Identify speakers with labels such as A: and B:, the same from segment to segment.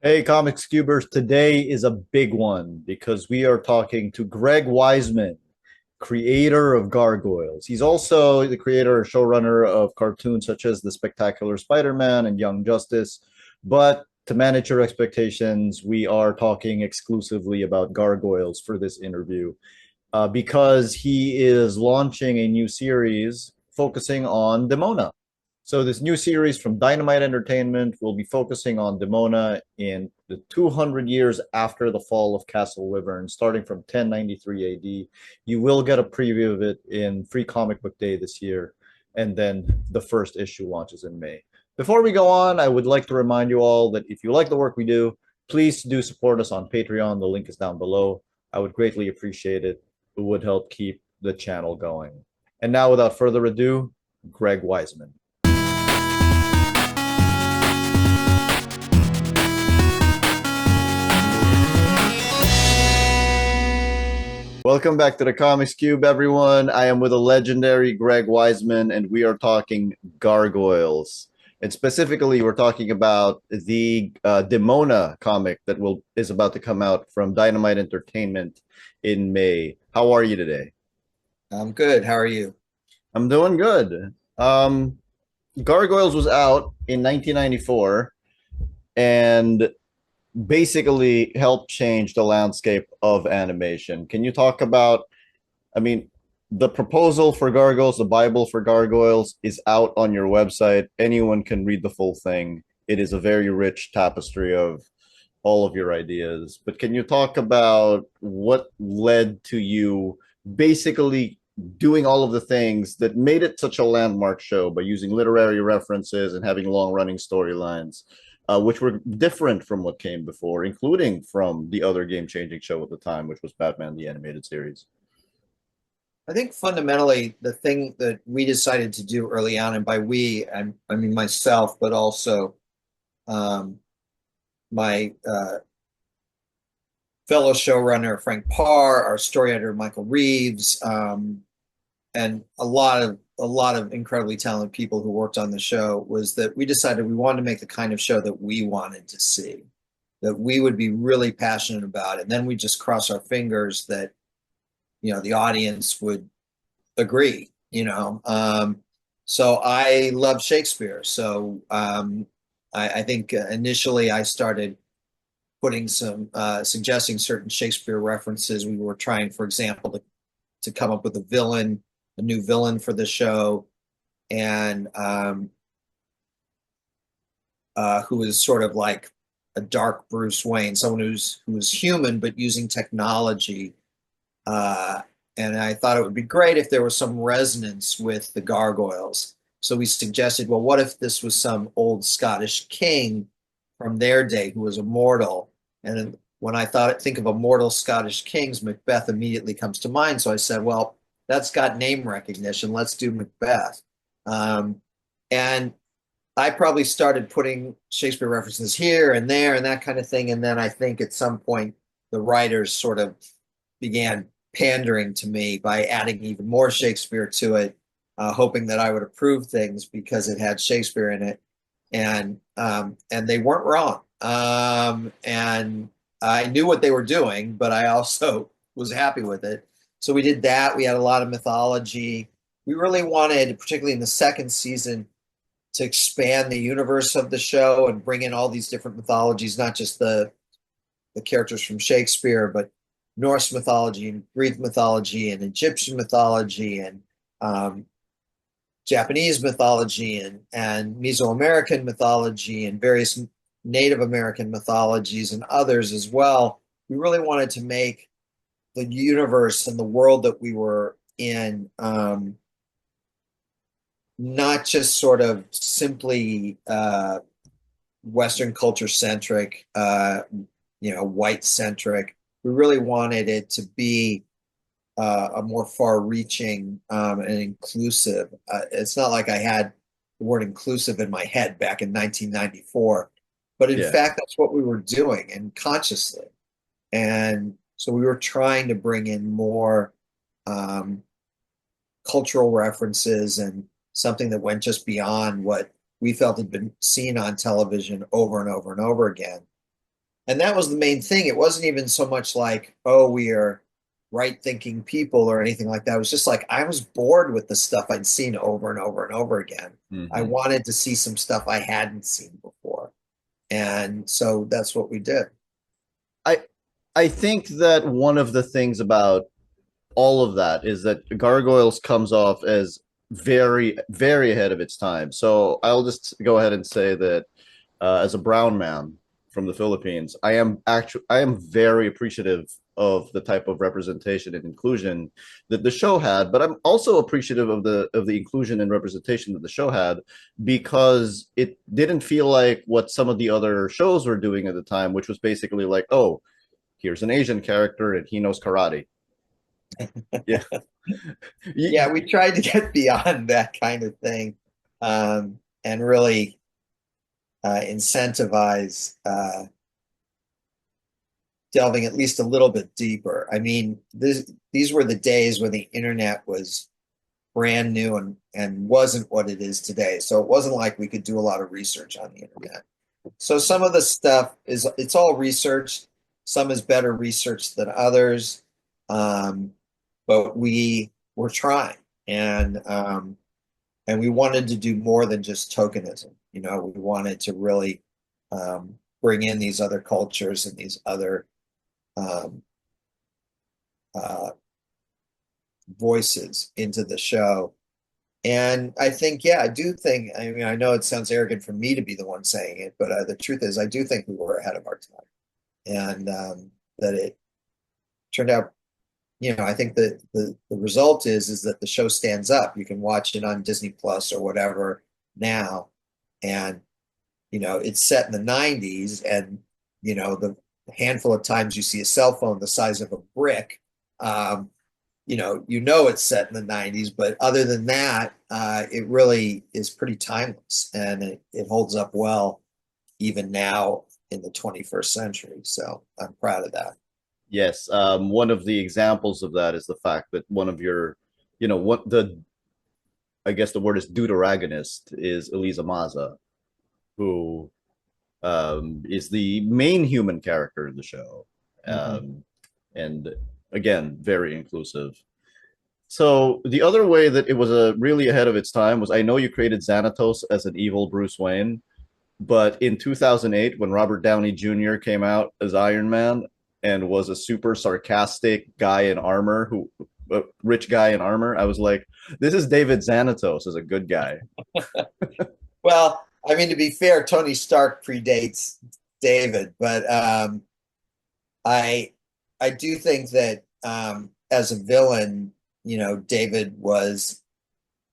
A: Hey, Comics Cubers, today is a big one because we are talking to Greg Weisman, creator of Gargoyles. He's also the creator and showrunner of cartoons such as The Spectacular Spider-Man and Young Justice. But to manage your expectations, we are talking exclusively about Gargoyles for this interview because he is launching a new series focusing on Demona. So this new series from Dynamite Entertainment will be focusing on Demona in the 200 years after the fall of Castle Wyvern, starting from 1093 AD. You will get a preview of it in Free Comic Book Day this year, and then the first issue launches in May. Before we go on, I would like to remind you all that if you like the work we do, please do support us on Patreon. The link is down below. I would greatly appreciate it. It would help keep the channel going. And now, without further ado, Greg Weisman. Welcome back to the Comics Cube, everyone. I am with a legendary Greg Weisman, and we are talking Gargoyles. And specifically, we're talking about the Demona comic that is about to come out from Dynamite Entertainment in May. How are you today?
B: I'm good. How are you?
A: I'm doing good. Gargoyles was out in 1994 and basically helped change the landscape of animation. Can you talk about, I mean, the proposal for Gargoyles, the Bible for Gargoyles is out on your website. Anyone can read the full thing. It is a very rich tapestry of all of your ideas. But can you talk about what led to you basically doing all of the things that made it such a landmark show by using literary references and having long running storylines, which were different from what came before, including from the other game changing show at the time, which was Batman the Animated Series?
B: I think fundamentally the thing that we decided to do early on, and by we, I mean myself, but also um, my fellow showrunner Frank Parr, our story editor Michael Reeves, and a lot of incredibly talented people who worked on the show, was that we decided we wanted to make the kind of show that we wanted to see, that we would be really passionate about, and then we just cross our fingers that the audience would agree. So I love Shakespeare. So I think initially I started putting some suggesting certain Shakespeare references. We were trying, for example, to come up with a new villain for the show, and who is sort of like a dark Bruce Wayne, someone who's human but using technology. And I thought it would be great if there was some resonance with the gargoyles. So we suggested, well, what if this was some old Scottish king from their day who was immortal? And when think of immortal Scottish kings, Macbeth immediately comes to mind. So I said, well, that's got name recognition. Let's do Macbeth. And I probably started putting Shakespeare references here and there and that kind of thing. And then I think at some point the writers sort of began pandering to me by adding even more Shakespeare to it, hoping that I would approve things because it had Shakespeare in it, and they weren't wrong. And I knew what they were doing, but I also was happy with it. So we did that. We had a lot of mythology. We really wanted, particularly in the second season, to expand the universe of the show and bring in all these different mythologies, not just the characters from Shakespeare, but Norse mythology and Greek mythology and Egyptian mythology and Japanese mythology and Mesoamerican mythology and various Native American mythologies and others as well. We really wanted to make the universe and the world that we were in not just sort of simply Western culture centric, white centric. We really wanted it to be a more far-reaching and inclusive. It's not like I had the word inclusive in my head back in 1994, but in
A: Yeah.
B: fact, that's what we were doing, and consciously. And so we were trying to bring in more um, cultural references and something that went just beyond what we felt had been seen on television over and over and over again. And that was the main thing. It wasn't even so much like, oh, we are right-thinking people or anything like that. It was just like I was bored with the stuff I'd seen over and over and over again. I
A: Hmm.
B: wanted to see some stuff I hadn't seen before. And so that's what we did.
A: I I think that one of the things about all of that is that Gargoyles comes off as very, very ahead of its time. So I'll just go ahead and say that as a brown man from the Philippines, I am very appreciative of the type of representation and inclusion that the show had, but I'm also appreciative of the inclusion and representation that the show had because it didn't feel like what some of the other shows were doing at the time, which was basically like, oh, here's an Asian character and he knows karate. Yeah.
B: Yeah, we tried to get beyond that kind of thing, and really incentivize delving at least a little bit deeper. I mean, these were the days when the internet was brand new and wasn't what it is today. So it wasn't like we could do a lot of research on the internet. So some of the stuff is it's all researched. Some is better researched than others, but we were trying, and we wanted to do more than just tokenism. You know, we wanted to really bring in these other cultures and these other um, uh, voices into the show. And I think, yeah, I do think, I mean, I know it sounds arrogant for me to be the one saying it, but the truth is, I do think we were ahead of our time. And that it turned out, you know, I think that the result is that the show stands up. You can watch it on Disney Plus or whatever now. And, you know, it's set in the 90s. And, you know, the handful of times you see a cell phone the size of a brick, um, you know it's set in the 90s, but other than that, it really is pretty timeless and it holds up well even now in the 21st century. So I'm proud of that.
A: Yes, one of the examples of that is the fact that one of your, what the I guess the word is deuteragonist is Elisa Maza, who is the main human character in the show,
B: Mhm.
A: and again, very inclusive. So the other way that it was really ahead of its time was I know you created Xanatos as an evil Bruce Wayne, but in 2008, when Robert Downey Jr. came out as Iron Man and was a super sarcastic guy in armor, a rich guy in armor, I was like, this is David Xanatos as a good guy.
B: Well, I mean, to be fair, Tony Stark predates David, but I I do think that as a villain, you know, David was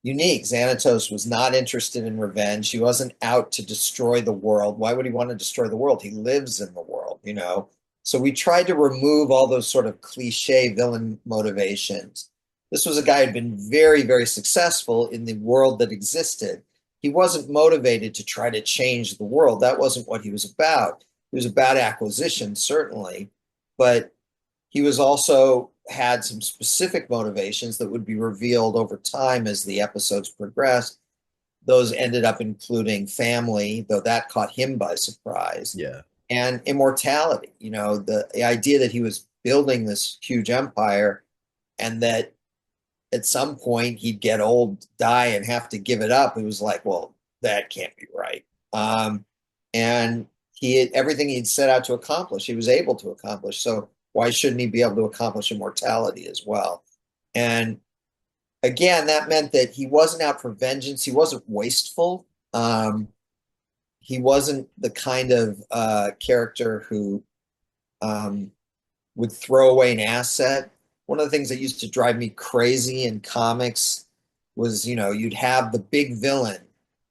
B: unique. Xanatos was not interested in revenge. He wasn't out to destroy the world. Why would he want to destroy the world? He lives in the world, you know? So we tried to remove all those sort of cliche villain motivations. This was a guy who'd been very, very successful in the world that existed. He wasn't motivated to try to change the world. That wasn't what he was about. He was about acquisition, certainly, but he was also had some specific motivations that would be revealed over time as the episodes progressed. Those ended up including family, though that caught him by surprise,
A: Yeah.
B: and immortality. You know, the idea that he was building this huge empire and that at some point he'd get old, die, and have to give it up. It was like, well, that can't be right. And he had everything he'd set out to accomplish, he was able to accomplish. So why shouldn't he be able to accomplish immortality as well? And again, that meant that he wasn't out for vengeance. He wasn't wasteful. He wasn't the kind of character who um, would throw away an asset. One of the things that used to drive me crazy in comics was, you know, you'd have the big villain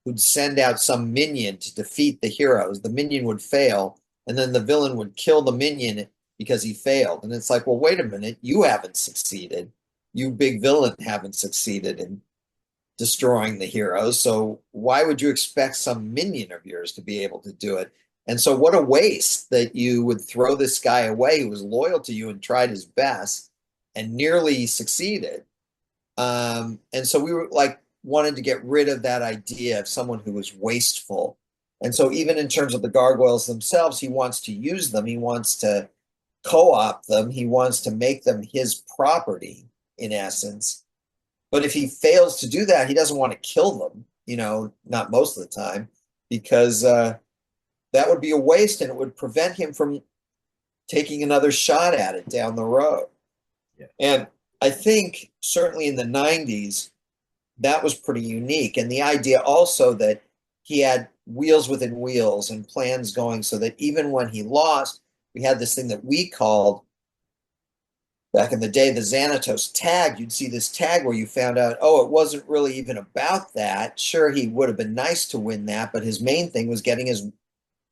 B: who'd send out some minion to defeat the heroes. The minion would fail, and then the villain would kill the minion because he failed. And it's like, well, wait a minute, you haven't succeeded. You big villain haven't succeeded in destroying the heroes. So why would you expect some minion of yours to be able to do it? And so what a waste that you would throw this guy away who was loyal to you and tried his best and nearly succeeded. And so we were like wanted to get rid of that idea of someone who was wasteful And so even in terms of the gargoyles themselves, he wants to use them. He wants to co-opt them. He wants to make them his property, in essence. But if he fails to do that, he doesn't want to kill them, not most of the time, because that would be a waste and it would prevent him from taking another shot at it down the road.
A: Yeah.
B: And I think certainly in the 90s, that was pretty unique. And the idea also that he had wheels within wheels and plans going so that even when he lost, we had this thing that we called back in the day the Xanatos tag. You'd see this tag where you found out, oh, it wasn't really even about that. Sure, he would have been nice to win that, but his main thing was getting his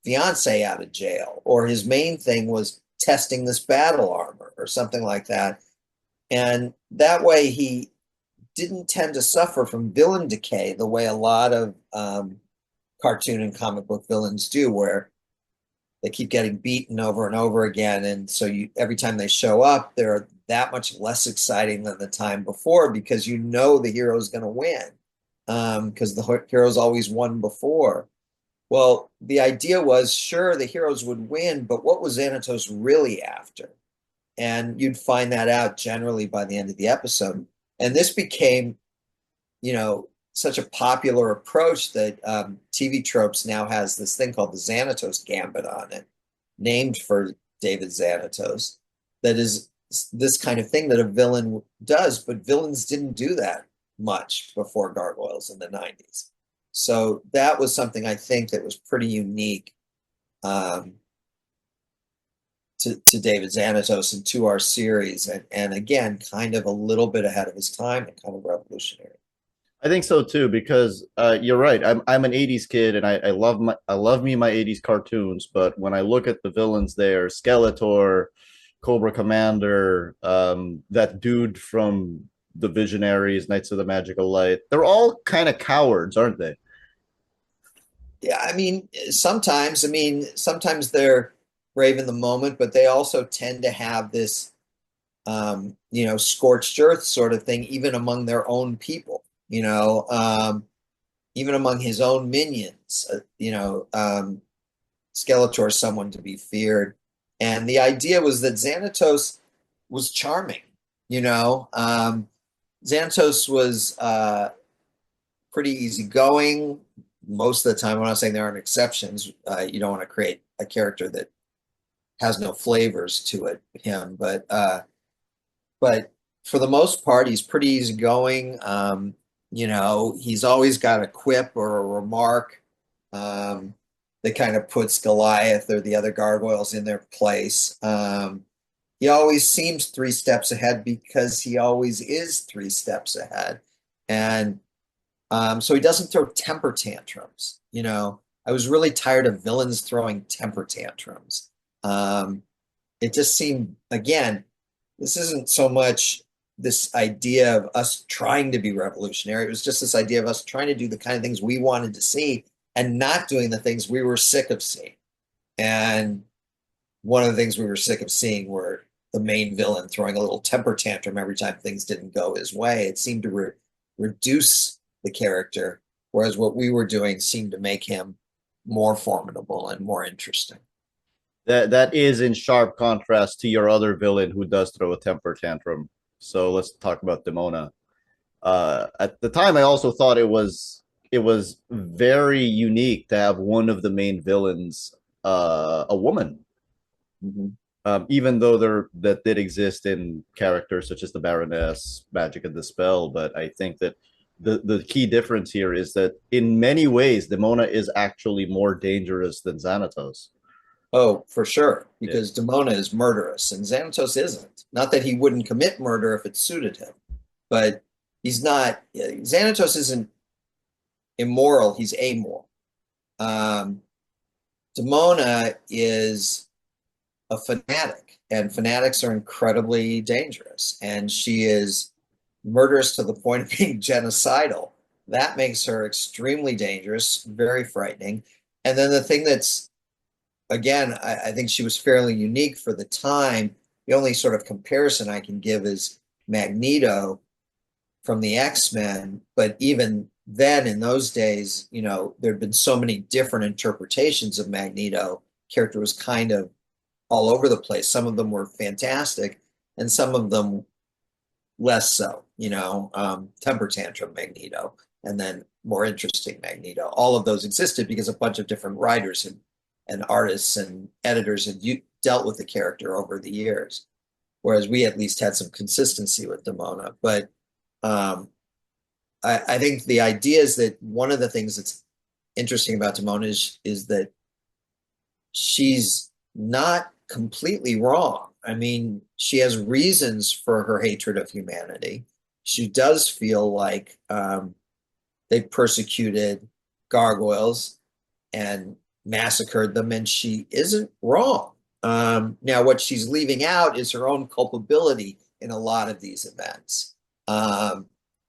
B: fiance out of jail, or his main thing was testing this battle armor or something like that. And that way he didn't tend to suffer from villain decay the way a lot of cartoon and comic book villains do, where they keep getting beaten over and over again. And so every time they show up, they're that much less exciting than the time before because the hero's going to win because the hero's always won before. Well, the idea was, sure, the heroes would win, but what was Xanatos really after? And you'd find that out generally by the end of the episode. And this became, such a popular approach that TV Tropes now has this thing called the Xanatos Gambit on it, named for David Xanatos, that is this kind of thing that a villain does, but villains didn't do that much before Gargoyles in the 90s. So that was something I think that was pretty unique to David Xanatos and to our series. And again, kind of a little bit ahead of his time and kind of revolutionary.
A: I think so too, because you're right. I'm an '80s kid, and I love my '80s cartoons. But when I look at the villains there, Skeletor, Cobra Commander, that dude from the Visionaries, Knights of the Magical Light, they're all kind of cowards, aren't they?
B: Yeah, sometimes they're brave in the moment, but they also tend to have this, scorched earth sort of thing, even among their own people, even among his own minions, Skeletor is someone to be feared. And the idea was that Xanatos was charming, Xanatos was pretty easygoing most of the time. I'm not saying there aren't exceptions. You don't want to create a character that has no flavors to him, but for the most part, he's pretty easygoing. He's always got a quip or a remark that kind of puts Goliath or the other gargoyles in their place. He always seems 3 steps ahead because he always is 3 steps ahead. And so he doesn't throw temper tantrums. I was really tired of villains throwing temper tantrums. It just seemed, again, this isn't so much this idea of us trying to be revolutionary. It was just this idea of us trying to do the kind of things we wanted to see and not doing the things we were sick of seeing. And one of the things we were sick of seeing were the main villain throwing a little temper tantrum every time things didn't go his way. It seemed to reduce the character, whereas what we were doing seemed to make him more formidable and more interesting.
A: That is in sharp contrast to your other villain who does throw a temper tantrum. So let's talk about Demona. At the time, I also thought it was very unique to have one of the main villains a woman.
B: Mm-hmm.
A: Even though that did exist in characters such as the Baroness, Magic and Dispel, but I think that the key difference here is that in many ways, Demona is actually more dangerous than Xanatos.
B: Oh, for sure, because Demona is murderous and Xanatos isn't. Not that he wouldn't commit murder if it suited him, but he's not. Xanatos isn't immoral, he's amoral. Demona is a fanatic, and fanatics are incredibly dangerous, and she is murderous to the point of being genocidal. That makes her extremely dangerous, very frightening. And then the thing that's, again, I think she was fairly unique for the time. The only sort of comparison I can give is Magneto from the X-Men, but even then in those days, there'd been so many different interpretations of Magneto. Character was kind of all over the place. Some of them were fantastic, and some of them less so. Temper tantrum Magneto, and then more interesting Magneto. All of those existed because a bunch of different writers and artists and editors had dealt with the character over the years. Whereas we at least had some consistency with Demona. But um, I think the idea is that one of the things that's interesting about Demona is that she's not completely wrong. I mean, she has reasons for her hatred of humanity. She does feel like they persecuted gargoyles and massacred them, and she isn't wrong. Now, what she's leaving out is her own culpability in a lot of these events. Um,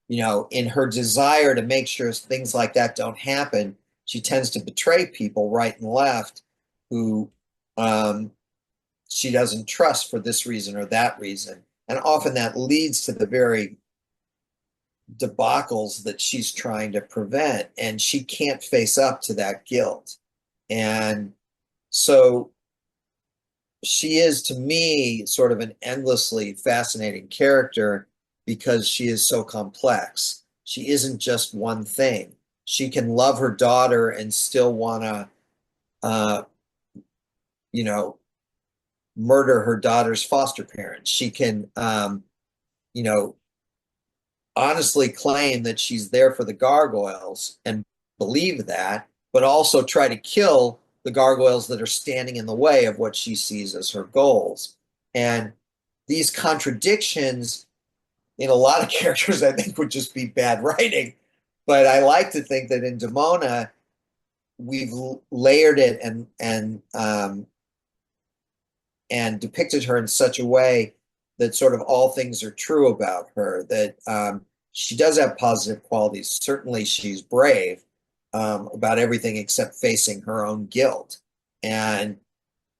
B: in her desire to make sure things like that don't happen, she tends to betray people right and left who um, she doesn't trust for this reason or that reason. And often that leads to the very debacles that she's trying to prevent, and she can't face up to that guilt. And so she is, to me, sort of an endlessly fascinating character because she is so complex. She isn't just one thing. She can love her daughter and still want to, uh, you know, murder her daughter's foster parents. She can, you know, honestly claim that she's there for the gargoyles and believe that, but also try to kill the gargoyles that are standing in the way of what she sees as her goals. And these contradictions in a lot of characters, I think, would just be bad writing. But I like to think that in Demona, we've layered it and depicted her in such a way that sort of all things are true about her, that she does have positive qualities. Certainly, she's brave about everything except facing her own guilt. And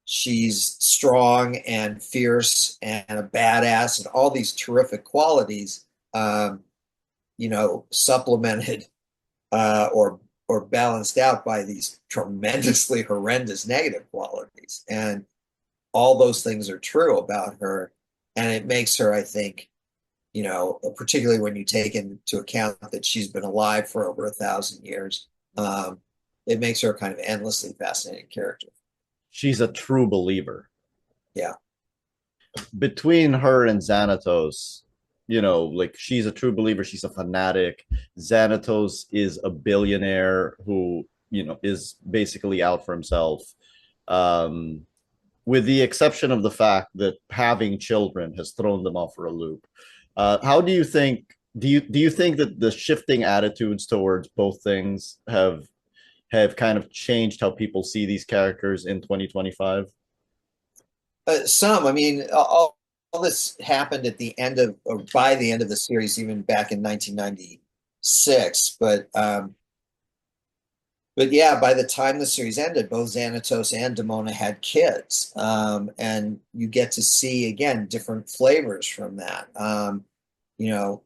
B: she's strong and fierce and a badass and all these terrific qualities, supplemented or balanced out by these tremendously horrendous negative qualities. And all those things are true about her. And it makes her, I think, particularly when you take into account that she's been alive for over 1,000 years, it makes her a kind of endlessly fascinating character.
A: She's a true believer.
B: Yeah.
A: Between her and Xanatos, like she's a true believer, she's a fanatic. Xanatos is a billionaire who, is basically out for himself. Um, with the exception of the fact that having children has thrown them off for a loop. How do you think? Do you think that the shifting attitudes towards both things have kind of changed how people see these characters in 2025?
B: I mean, all this happened at the end of, or by the end of the series, even back in 1996. But yeah, by the time the series ended, both Xanatos and Demona had kids, and you get to see again different flavors from that. You know,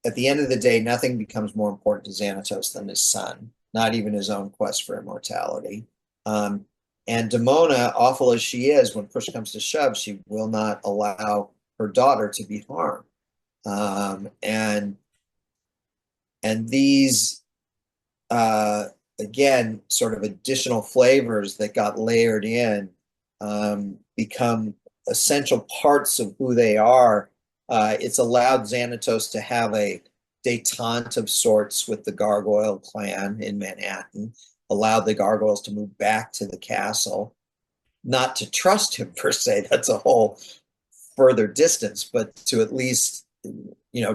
B: at the end of the day, nothing becomes more important to Xanatos than his son, not even his own quest for immortality. Um, and Demona, awful as she is, when push comes to shove, she will not allow her daughter to be harmed. Um, and and these again, sort of additional flavors that got layered in become essential parts of who they are. It's allowed Xanatos to have a detente of sorts with the Gargoyle clan in Manhattan, allowed the Gargoyles to move back to the castle, not to trust him per se, that's a whole further distance, but to at least,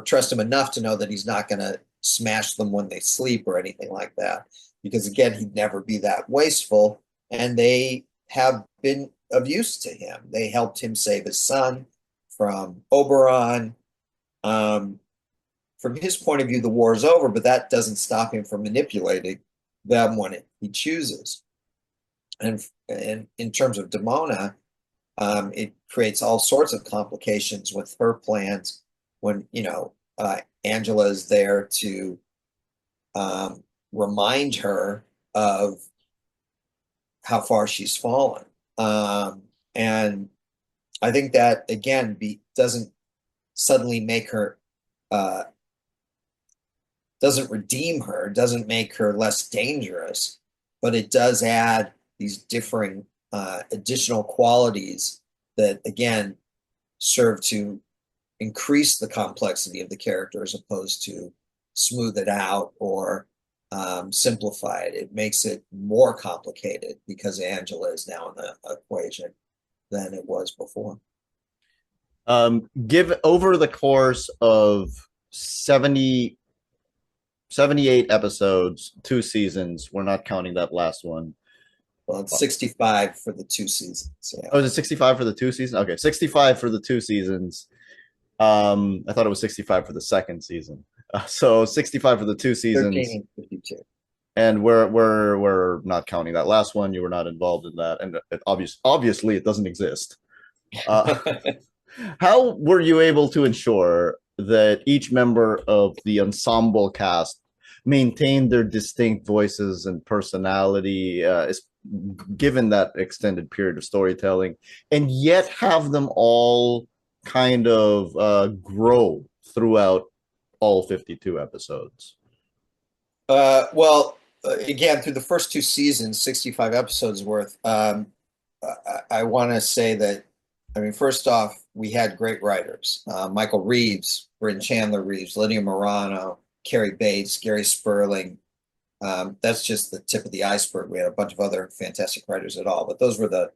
B: trust him enough to know that he's not going to smash them when they sleep or anything like that. Because again, he'd never be that wasteful. And they have been of use to him. They helped him save his son from Oberon. From his point of view, the war is over, but that doesn't stop him from manipulating them when he chooses. And in terms of Demona, it creates all sorts of complications with her plans when, Angela is there to remind her of how far she's fallen. And I think that again doesn't suddenly make her uh, doesn't redeem her, doesn't make her less dangerous, but it does add these differing additional qualities that again serve to increase the complexity of the character as opposed to smooth it out or simplify it. It makes it more complicated because Angela is now in the equation than it was before.
A: Give over the course of 70, 78 episodes, 2 seasons. We're not counting that last one.
B: Well, it's 65 for the 2 seasons. Yeah.
A: Oh, is it 65 for the 2 seasons? Okay, 65 for the 2 seasons. I thought it was 65 for the second season. So 65 for the 2 seasons.
B: 13 and 52.
A: And we're not counting that last one. You were not involved in that, and obviously it doesn't exist. Uh, how were you able to ensure that each member of the ensemble cast maintained their distinct voices and personality, given that extended period of storytelling, and yet have them all kind of grow throughout all 52 episodes?
B: Well, again, through the first 2 seasons, 65 episodes worth, I want to say that, I mean, first off, we had great writers. Michael Reeves, Bryn Chandler Reeves, Lydia Morano, Carrie Bates, Gary Sperling. That's just the tip of the iceberg. We had a bunch of other fantastic writers at all, but those were the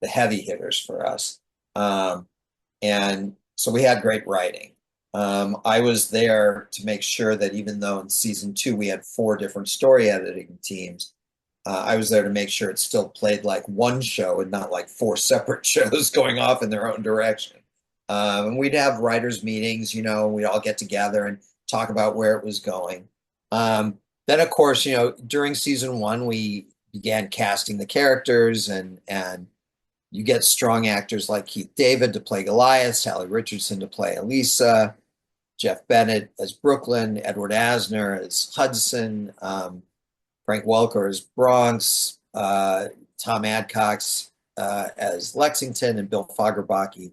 B: heavy hitters for us. And so we had great writing. I was there to make sure that even though in season 2 we had 4 different story editing teams, I was there to make sure it still played like one show and not like 4 separate shows going off in their own direction. And we'd have writers' meetings, we'd all get together and talk about where it was going. Then, of course, during season 1, we began casting the characters, and you get strong actors like Keith David to play Goliath, Sally Richardson to play Elisa, Jeff Bennett as Brooklyn, Edward Asner as Hudson, Frank Welker as Bronx, Tom Adcox as Lexington, and Bill Fagerbacke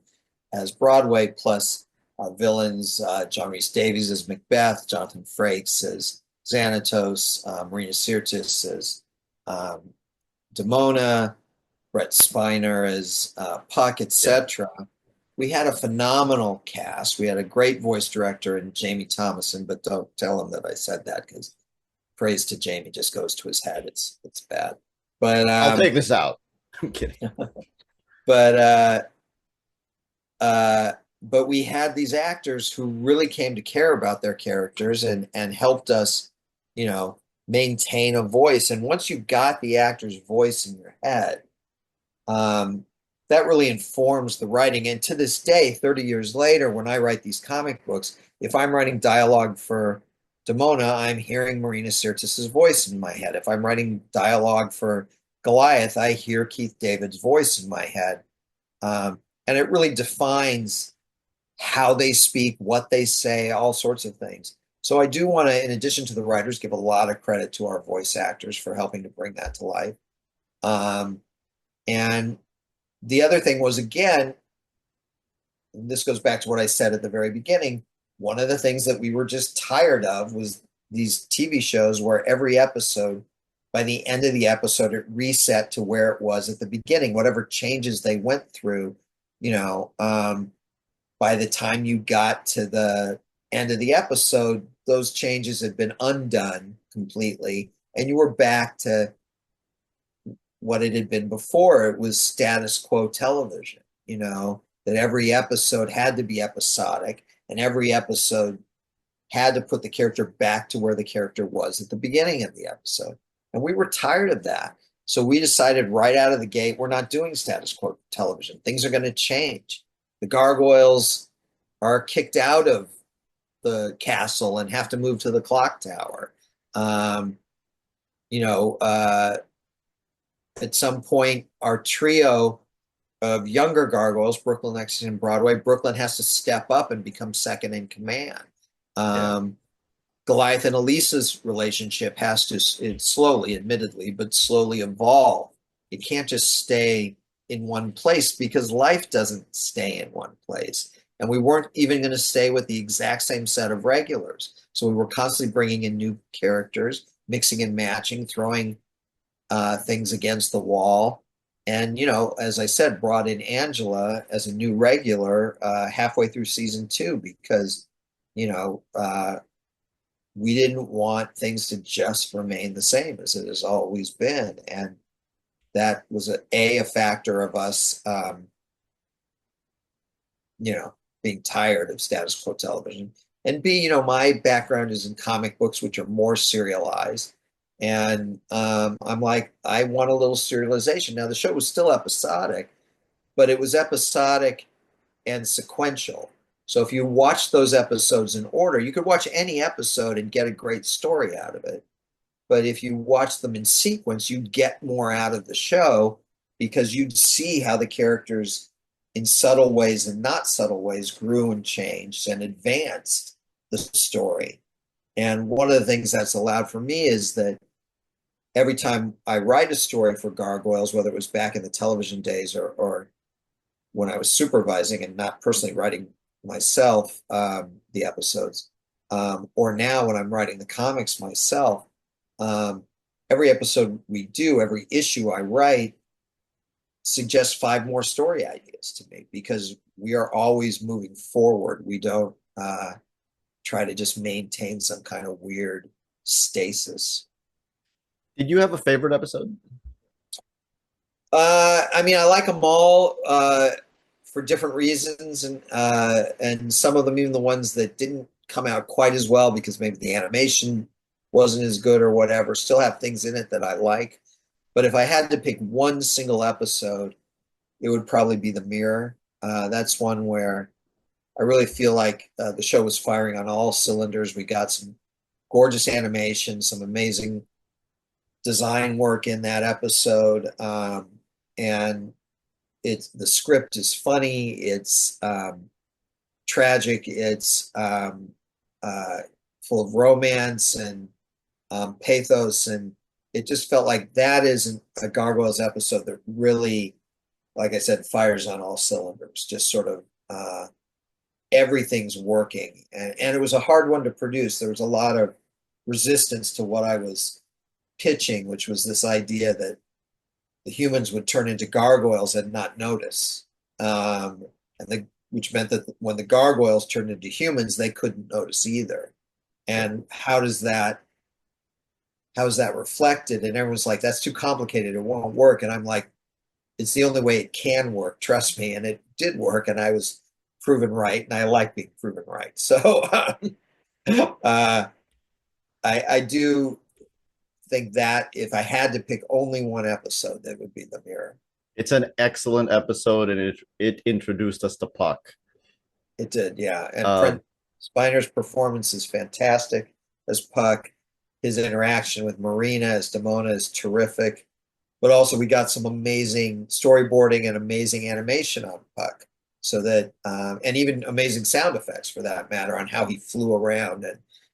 B: as Broadway, plus our villains, John Rhys Davies as Macbeth, Jonathan Frakes as Xanatos, Marina Sirtis as Demona, Brett Spiner as Puck, etc. We had a phenomenal cast. We had a great voice director in Jamie Thomason, but don't tell him that I said that because praise to Jamie just goes to his head. It's bad. But
A: I'll take this out. I'm kidding.
B: But but we had these actors who really came to care about their characters and helped us, maintain a voice. And once you got the actor's voice in your head, that really informs the writing. And to this day, 30 years later, when I write these comic books, if I'm writing dialogue for Demona, I'm hearing Marina Sirtis' voice in my head. If I'm writing dialogue for Goliath, I hear Keith David's voice in my head. And it really defines how they speak, what they say, all sorts of things. So I do want to, in addition to the writers, give a lot of credit to our voice actors for helping to bring that to life. And the other thing was, again, and this goes back to what I said at the very beginning, one of the things that we were just tired of was these TV shows where every episode, by the end of the episode, it reset to where it was at the beginning. Whatever changes they went through, by the time you got to the end of the episode, those changes had been undone completely, and you were back to what it had been before. It was status quo television, that every episode had to be episodic, and every episode had to put the character back to where the character was at the beginning of the episode. And we were tired of that. So we decided right out of the gate, we're not doing status quo television. Things are going to change. The Gargoyles are kicked out of the castle and have to move to the clock tower. At some point, our trio of younger gargoyles, Brooklyn, Lexington, Broadway, Brooklyn has to step up and become second in command. Goliath and Elisa's relationship has to it slowly, admittedly, but slowly evolve. It can't just stay in one place because life doesn't stay in one place. And we weren't even going to stay with the exact same set of regulars. So we were constantly bringing in new characters, mixing and matching, throwing things against the wall. And, you know, as I said, brought in Angela as a new regular halfway through season 2 because, you know, we didn't want things to just remain the same as it has always been. And that was a factor of us, you know, being tired of status quo television. And B, you know, my background is in comic books, which are more serialized. And I'm like, I want a little serialization. Now, the show was still episodic, but it was episodic and sequential. So if you watch those episodes in order, you could watch any episode and get a great story out of it. But if you watch them in sequence, you get more out of the show because you'd see how the characters, in subtle ways and not subtle ways, grew and changed and advanced the story. And one of the things that's allowed for me is that every time I write a story for Gargoyles, whether it was back in the television days or when I was supervising and not personally writing myself the episodes, or now when I'm writing the comics myself, every episode we do, every issue I write suggests 5 more story ideas to me because we are always moving forward. We don't try to just maintain some kind of weird stasis.
A: Did you have a favorite episode?
B: I mean, I like them all for different reasons, and some of them, even the ones that didn't come out quite as well because maybe the animation wasn't as good or whatever, still have things in it that I like. But if I had to pick one single episode, it would probably be The Mirror. That's one where I really feel like the show was firing on all cylinders. We got some gorgeous animation, some amazing design work in that episode, and the script is funny. It's tragic. It's full of romance and pathos, and it just felt like that isn't a Gargoyles episode that really, like I said, fires on all cylinders. Just sort of everything's working, and it was a hard one to produce. There was a lot of resistance to what I was pitching, which was this idea that the humans would turn into gargoyles and not notice, which meant that when the gargoyles turned into humans, they couldn't notice either. And how is that reflected? And everyone's like, that's too complicated, it won't work. And I'm like, it's the only way it can work, trust me. And it did work, and I was proven right, and I like being proven right. So I do think that if I had to pick only one episode, that would be The Mirror.
A: It's an excellent episode, and it introduced us to Puck.
B: It did, yeah. And Brent Spiner's performance is fantastic as Puck. His interaction with Marina as Demona is terrific. But also we got some amazing storyboarding and amazing animation on Puck. So that and even amazing sound effects for that matter on how he flew around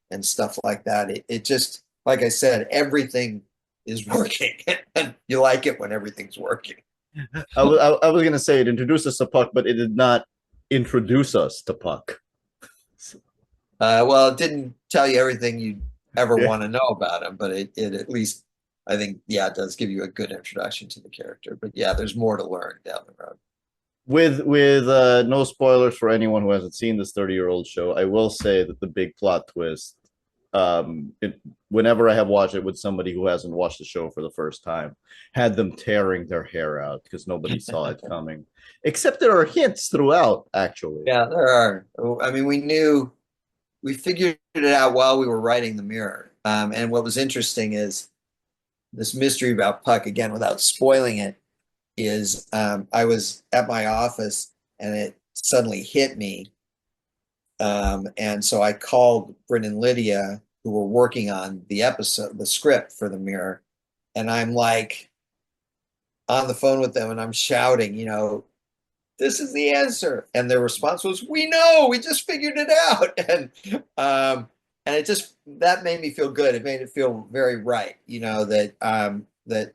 B: and stuff like that. It just, like I said, everything is working, and you like it when everything's working.
A: I was going to say it introduced us to Puck, but it did not introduce us to Puck.
B: Well, it didn't tell you everything you ever want to know about him, but it at least, I think, yeah, it does give you a good introduction to the character. But yeah, there's more to learn down the road.
A: With no spoilers for anyone who hasn't seen this 30-year-old show, I will say that the big plot twist, whenever I have watched it with somebody who hasn't watched the show for the first time, had them tearing their hair out because nobody saw it coming. Except there are hints throughout, actually.
B: Yeah, there are. I mean, we figured it out while we were writing The Mirror. And what was interesting is this mystery about Puck, again, without spoiling it, is I was at my office and it suddenly hit me. And so I called Bryn and Lydia, who were working on the script for The Mirror. And I'm like on the phone with them and I'm shouting, you know, this is the answer. And their response was, we know, we just figured it out. And and it just that made me feel good. It made it feel very right, that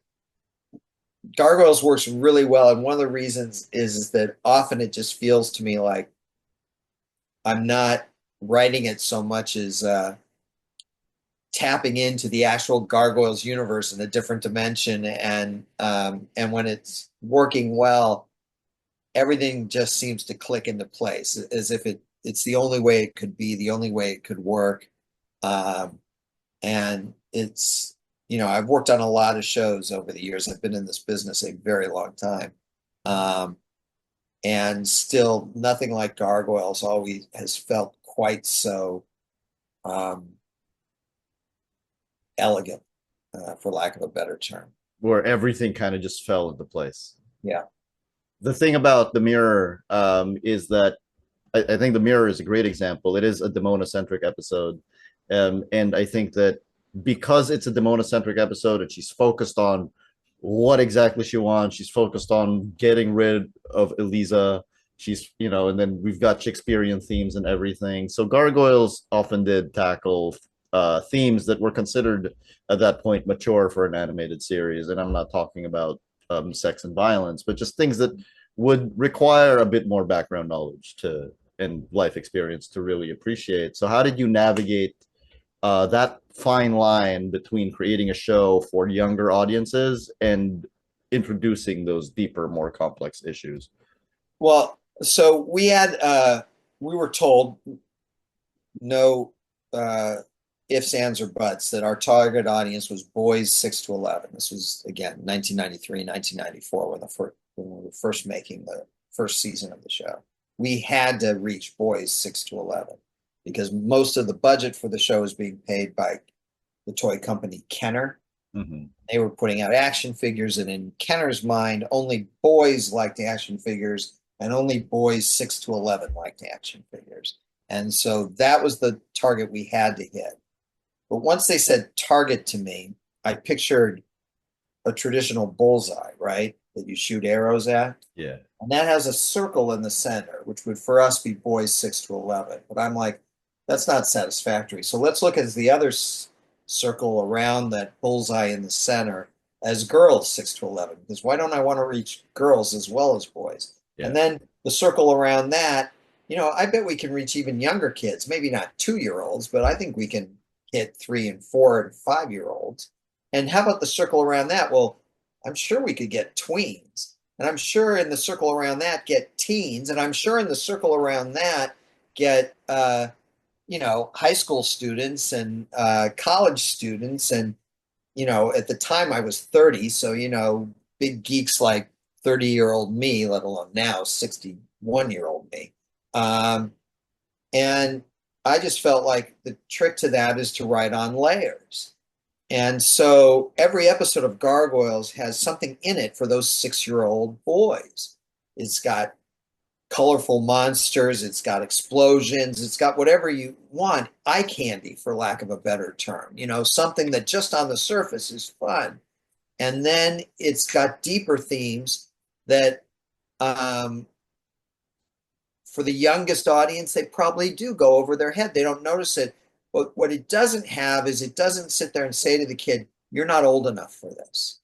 B: Gargoyles works really well, and one of the reasons is that often it just feels to me like I'm not writing it so much as tapping into the actual Gargoyles universe in a different dimension, and when it's working well, everything just seems to click into place as if it's the only way it could be, the only way it could work. Um, and I've worked on a lot of shows over the years. I've been in this business a very long time. Um, and still nothing like Gargoyles always has felt quite so um, elegant, for lack of a better term.
A: where everything kind of just fell into place.
B: Yeah.
A: The thing about the mirror is that I think the mirror is a great example. It is a Demona centric episode, and I think that because it's a Demona centric episode and she's focused on what exactly she wants, she's focused on getting rid of Eliza. And then we've got Shakespearean themes and everything. So Gargoyles often did tackle themes that were considered at that point mature for an animated series, and I'm not talking about sex and violence, but just things that would require a bit more background knowledge to and life experience to really appreciate. So how did you navigate that fine line between creating a show for younger audiences and introducing those deeper, more complex issues?
B: Well, so we were told no ifs, ands, or buts that our target audience was boys 6 to 11. This was again 1993, 1994 when we were first making the first season of the show. We had to reach boys 6 to 11 because most of the budget for the show was being paid by the toy company Kenner.
A: Mm-hmm.
B: They were putting out action figures, and in Kenner's mind, only boys liked action figures, and only boys 6 to 11 liked action figures. And so that was the target we had to hit. But once they said target to me, I pictured a traditional bullseye, right? That you shoot arrows at.
A: Yeah.
B: And that has a circle in the center, which would for us be boys 6 to 11. But I'm like, that's not satisfactory. So let's look at the other circle around that bullseye in the center as girls 6 to 11. Because why don't I want to reach girls as well as boys?
A: Yeah.
B: And then the circle around that, I bet we can reach even younger kids, maybe not 2-year-olds, but I think we can hit 3 and 4 and 5-year-olds. And how about the circle around that? Well, I'm sure we could get tweens. And I'm sure in the circle around that get teens. And I'm sure in the circle around that get, high school students and college students. And, at the time I was 30. So, big geeks like 30-year-old me, let alone now 61-year-old me. And I just felt like the trick to that is to write on layers. And so every episode of Gargoyles has something in it for those 6-year-old boys. It's got colorful monsters, it's got explosions, it's got whatever you want, eye candy, for lack of a better term, something that just on the surface is fun. And then it's got deeper themes that for the youngest audience, they probably do go over their head. They don't notice it. But what it doesn't have is it doesn't sit there and say to the kid, you're not old enough for this.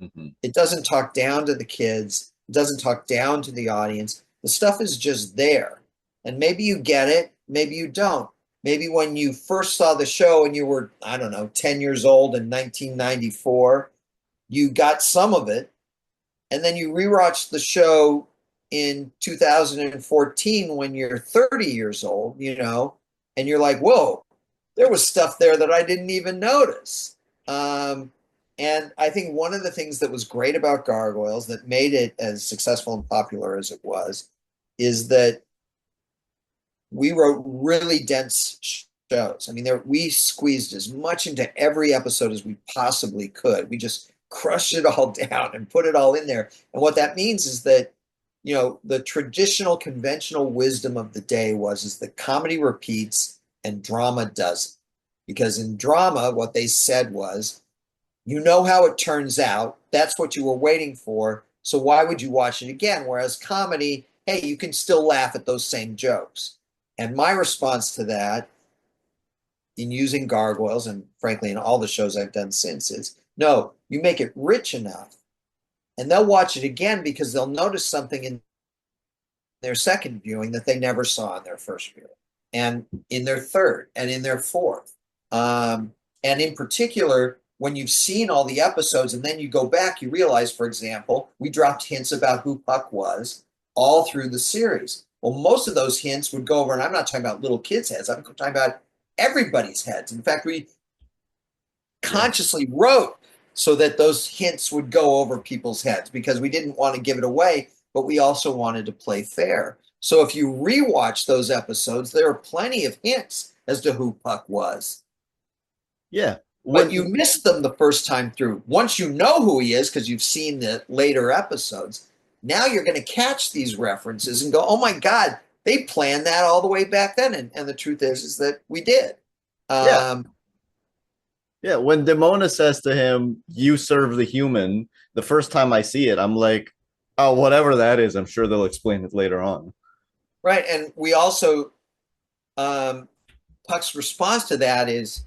A: Mm-hmm.
B: It doesn't talk down to the kids. It doesn't talk down to the audience. The stuff is just there. And maybe you get it. Maybe you don't. Maybe when you first saw the show and you were, I don't know, 10 years old in 1994, you got some of it. And then you rewatched the show in 2014 when you're 30 years old, and you're like, whoa, there was stuff there that I didn't even notice. And I think one of the things that was great about Gargoyles that made it as successful and popular as it was is that we wrote really dense shows. I mean, we squeezed as much into every episode as we possibly could. We just crushed it all down and put it all in there. And what that means is that, the traditional conventional wisdom of the day is that comedy repeats and drama doesn't. Because in drama, what they said was, how it turns out. That's what you were waiting for. So why would you watch it again? Whereas comedy, hey, you can still laugh at those same jokes. And my response to that in using Gargoyles, and frankly, in all the shows I've done since, is no, you make it rich enough, and they'll watch it again because they'll notice something in their second viewing that they never saw in their first viewing, and in their third, and in their fourth. And in particular, when you've seen all the episodes and then you go back, you realize, for example, we dropped hints about who Puck was all through the series. Well, most of those hints would go over, and I'm not talking about little kids' heads, I'm talking about everybody's heads. In fact, we
A: Yeah.
B: consciously wrote so that those hints would go over people's heads because we didn't want to give it away, but we also wanted to play fair. So if you rewatch those episodes, there are plenty of hints as to who Puck was,
A: Yeah.
B: but you
A: When
B: missed them the first time through. Once you know who he is because you've seen the later episodes, now you're going to catch these references and go, "Oh my God, they planned that all the way back then." And the truth is that we did.
A: yeah,
B: Um,
A: yeah, when Demona says to him, "You serve the human," the first time I see it, I'm like, "Oh, whatever that is, I'm sure they'll explain it later on."
B: right, and we also um, Puck's response to that is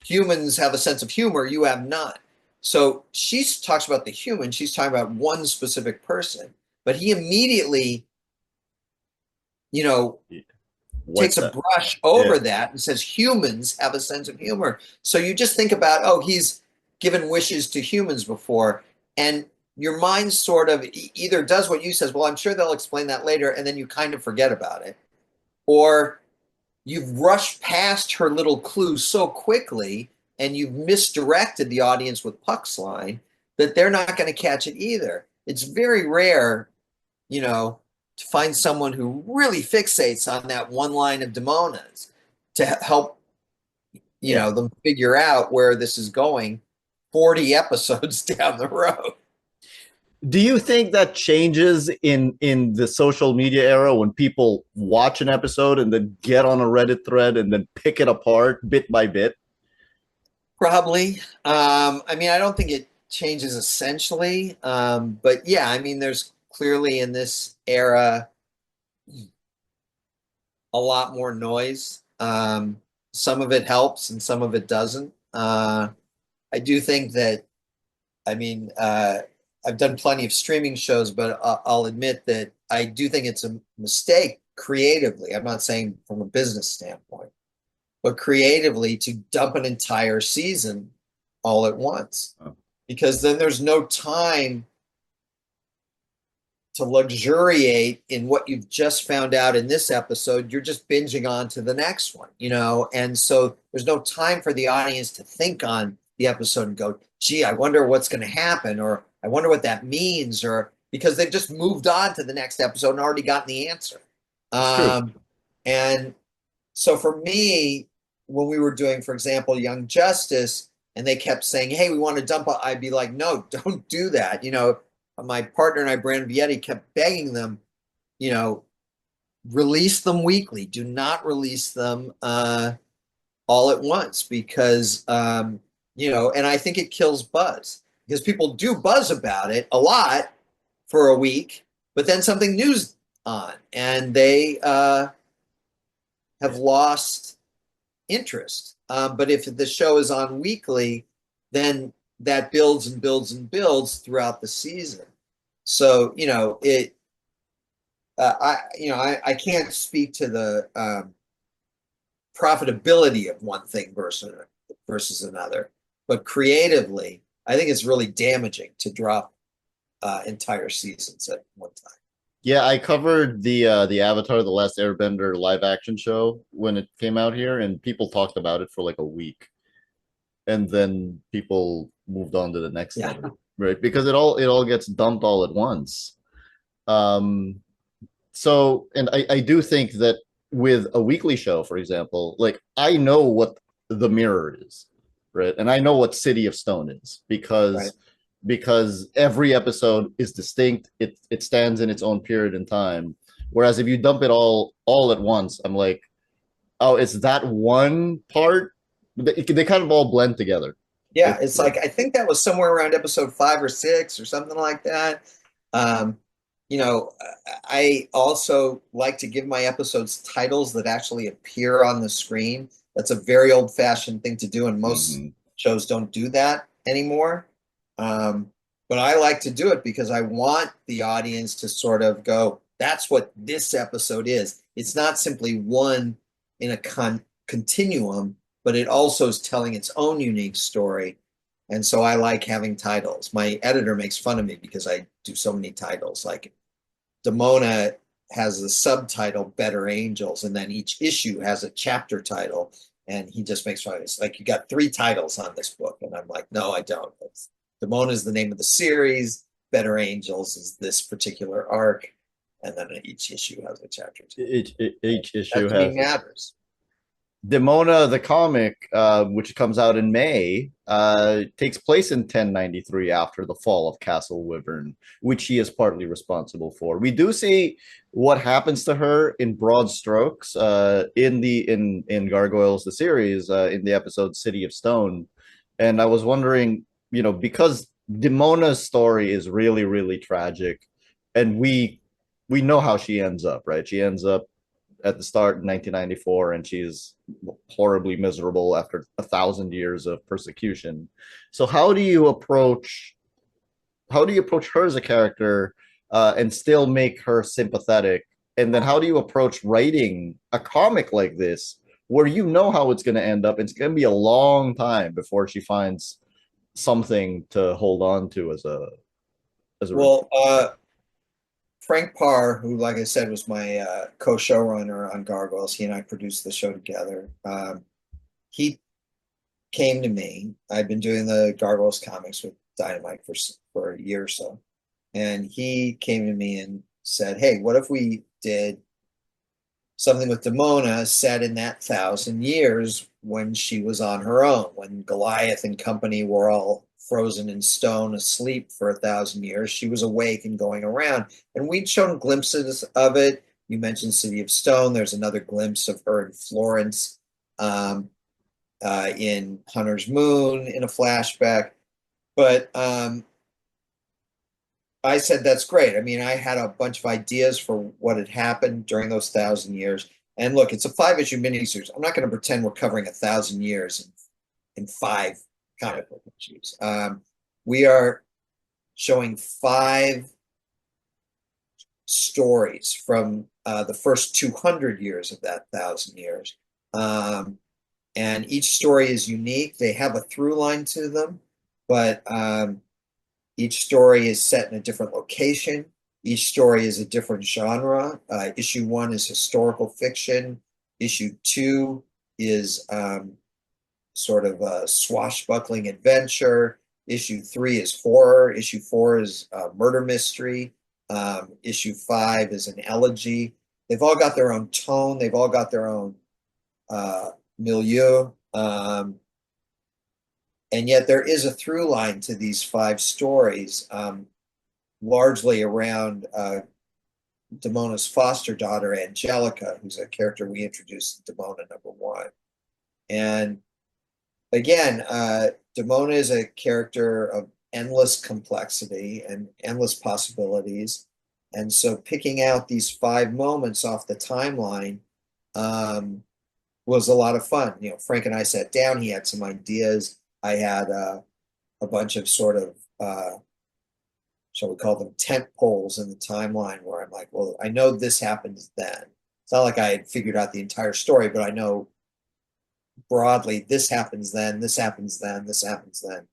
B: humans have a sense of humor, you have none. So she talks about the human, she's talking about one specific person, but he immediately, you know,
A: Wipe
B: takes a
A: that.
B: brush
A: Yeah,
B: over that and says humans have a sense of humor. So you just think about, oh, he's given wishes to humans before. And your mind sort of either does what you says, well, I'm sure they'll explain that later, and then you kind of forget about it. Or you've rushed past her little clue so quickly and you've misdirected the audience with Puck's line that they're not going to catch it either. It's very rare, you know, to find someone who really fixates on that one line of Demona's to help,
A: yeah.
B: them figure out where this is going 40 episodes down the road.
A: Do you think that changes in the social media era when people watch an episode and then get on a Reddit thread and then pick it apart bit by bit?
B: Probably. I mean, I don't think it changes essentially. But yeah, I mean, there's clearly in this era a lot more noise. Some of it helps and some of it doesn't. I do think that, I mean, I've done plenty of streaming shows, but I'll admit that I do think it's a mistake creatively. I'm not saying from a business standpoint, but creatively to dump an entire season all at once,
A: Oh,
B: because then there's no time to luxuriate in what you've just found out in this episode. You're just binging on to the next one, and so there's no time for the audience to think on the episode and go, gee, I wonder what's going to happen, or I wonder what that means, or because they've just moved on to the next episode and already gotten the answer.
A: it's true.
B: And so for me, when we were doing, for example, Young Justice, and they kept saying, "Hey, we want to dump," I'd be like, "No, don't do that." My partner and I, Brandon Vietti, kept begging them, you know, release them weekly. Do not release them all at once because, and I think it kills buzz because people do buzz about it a lot for a week, but then something new's on and they have
A: Yeah.
B: lost interest. But if the show is on weekly, then that builds and builds and builds throughout the season. So it. I can't speak to the profitability of one thing versus another, but creatively, I think it's really damaging to drop entire seasons at one time.
A: Yeah, I covered the Avatar: The Last Airbender live action show when it came out here, and people talked about it for like a week, and then people moved on to the next
B: Yeah,
A: thing, right? Because it all gets dumped all at once. Um, so, and I do think that with a weekly show, for example, like I know what the Mirror is, right? And I know what City of Stone is
B: right.
A: because every episode is distinct. It stands in its own period in time. Whereas if you dump it all at once, I'm like, oh, it's that one part. They kind of all blend together.
B: Yeah,
A: It's
B: it's like I think that was somewhere around episode 5 or 6 or something like that. Um, I also like to give my episodes titles that actually appear on the screen That's a very old-fashioned thing to do, and most
A: Hmm.
B: shows don't do that anymore. Um, but I like to do it because I want the audience to sort of go, that's what this episode is. It's not simply one in a continuum, but it also is telling its own unique story. And so I like having titles. My editor makes fun of me because I do so many titles. Like Demona has the subtitle Better Angels, and then each issue has a chapter title. And he just makes fun of it. It's like, you got three titles on this book. And I'm like, no, I don't. Demona is the name of the series. Better Angels is this particular arc. And then each issue has a chapter title.
A: Each issue
B: That to me
A: has
B: matters.
A: Demona, the comic, which comes out in May, takes place in 1093 after the fall of Castle Wyvern, which she is partly responsible for. We do see what happens to her in broad strokes in Gargoyles, the series, in the episode City of Stone. And I was wondering, because Demona's story is really, really tragic, and we know how she ends up, right? She ends up at the start in 1994, and she's horribly miserable after 1,000 years of persecution. So how do you approach her as a character, and still make her sympathetic? And then how do you approach writing a comic like this where you know how it's going to end up? It's going to be a long time before she finds something to hold on to as a
B: Well, Frank Parr, who, like I said, was my co-showrunner on Gargoyles, he and I produced the show together. He came to me. I'd been doing the Gargoyles comics with Dynamite for a year or so, and he came to me and said, "Hey, what if we did something with Demona set in that 1,000 years when she was on her own, when Goliath and company were all frozen in stone, asleep for 1,000 years. She was awake and going around, and we'd shown glimpses of it. You mentioned City of Stone. There's another glimpse of her in Florence, in Hunter's Moon in a flashback. But I said, that's great. I mean, I had a bunch of ideas for what had happened during those 1,000 years. And look, it's a 5-issue miniseries. I'm not going to pretend we're covering 1,000 years in 5 comic book issues. We are showing 5 stories from the first 200 years of that 1,000 years. And each story is unique. They have a through line to them, but each story is set in a different location. Each story is a different genre. Issue 1 is historical fiction. Issue 2 is sort of a swashbuckling adventure. Issue 3 is horror. Issue 4 is murder mystery. Issue 5 is an elegy. They've all got their own tone. They've all got their own milieu. And yet there is a through line to these 5 stories, largely around Demona's foster daughter, Angelica, who's a character we introduced in Demona #1. And again, Demona is a character of endless complexity and endless possibilities. And so picking out these 5 moments off the timeline was a lot of fun. Frank and I sat down, he had some ideas. I had a bunch of sort of, shall we call them, tent poles in the timeline where I'm like, well, I know this happens then. It's not like I had figured out the entire story, but I know broadly this happens then, this happens then, this happens then.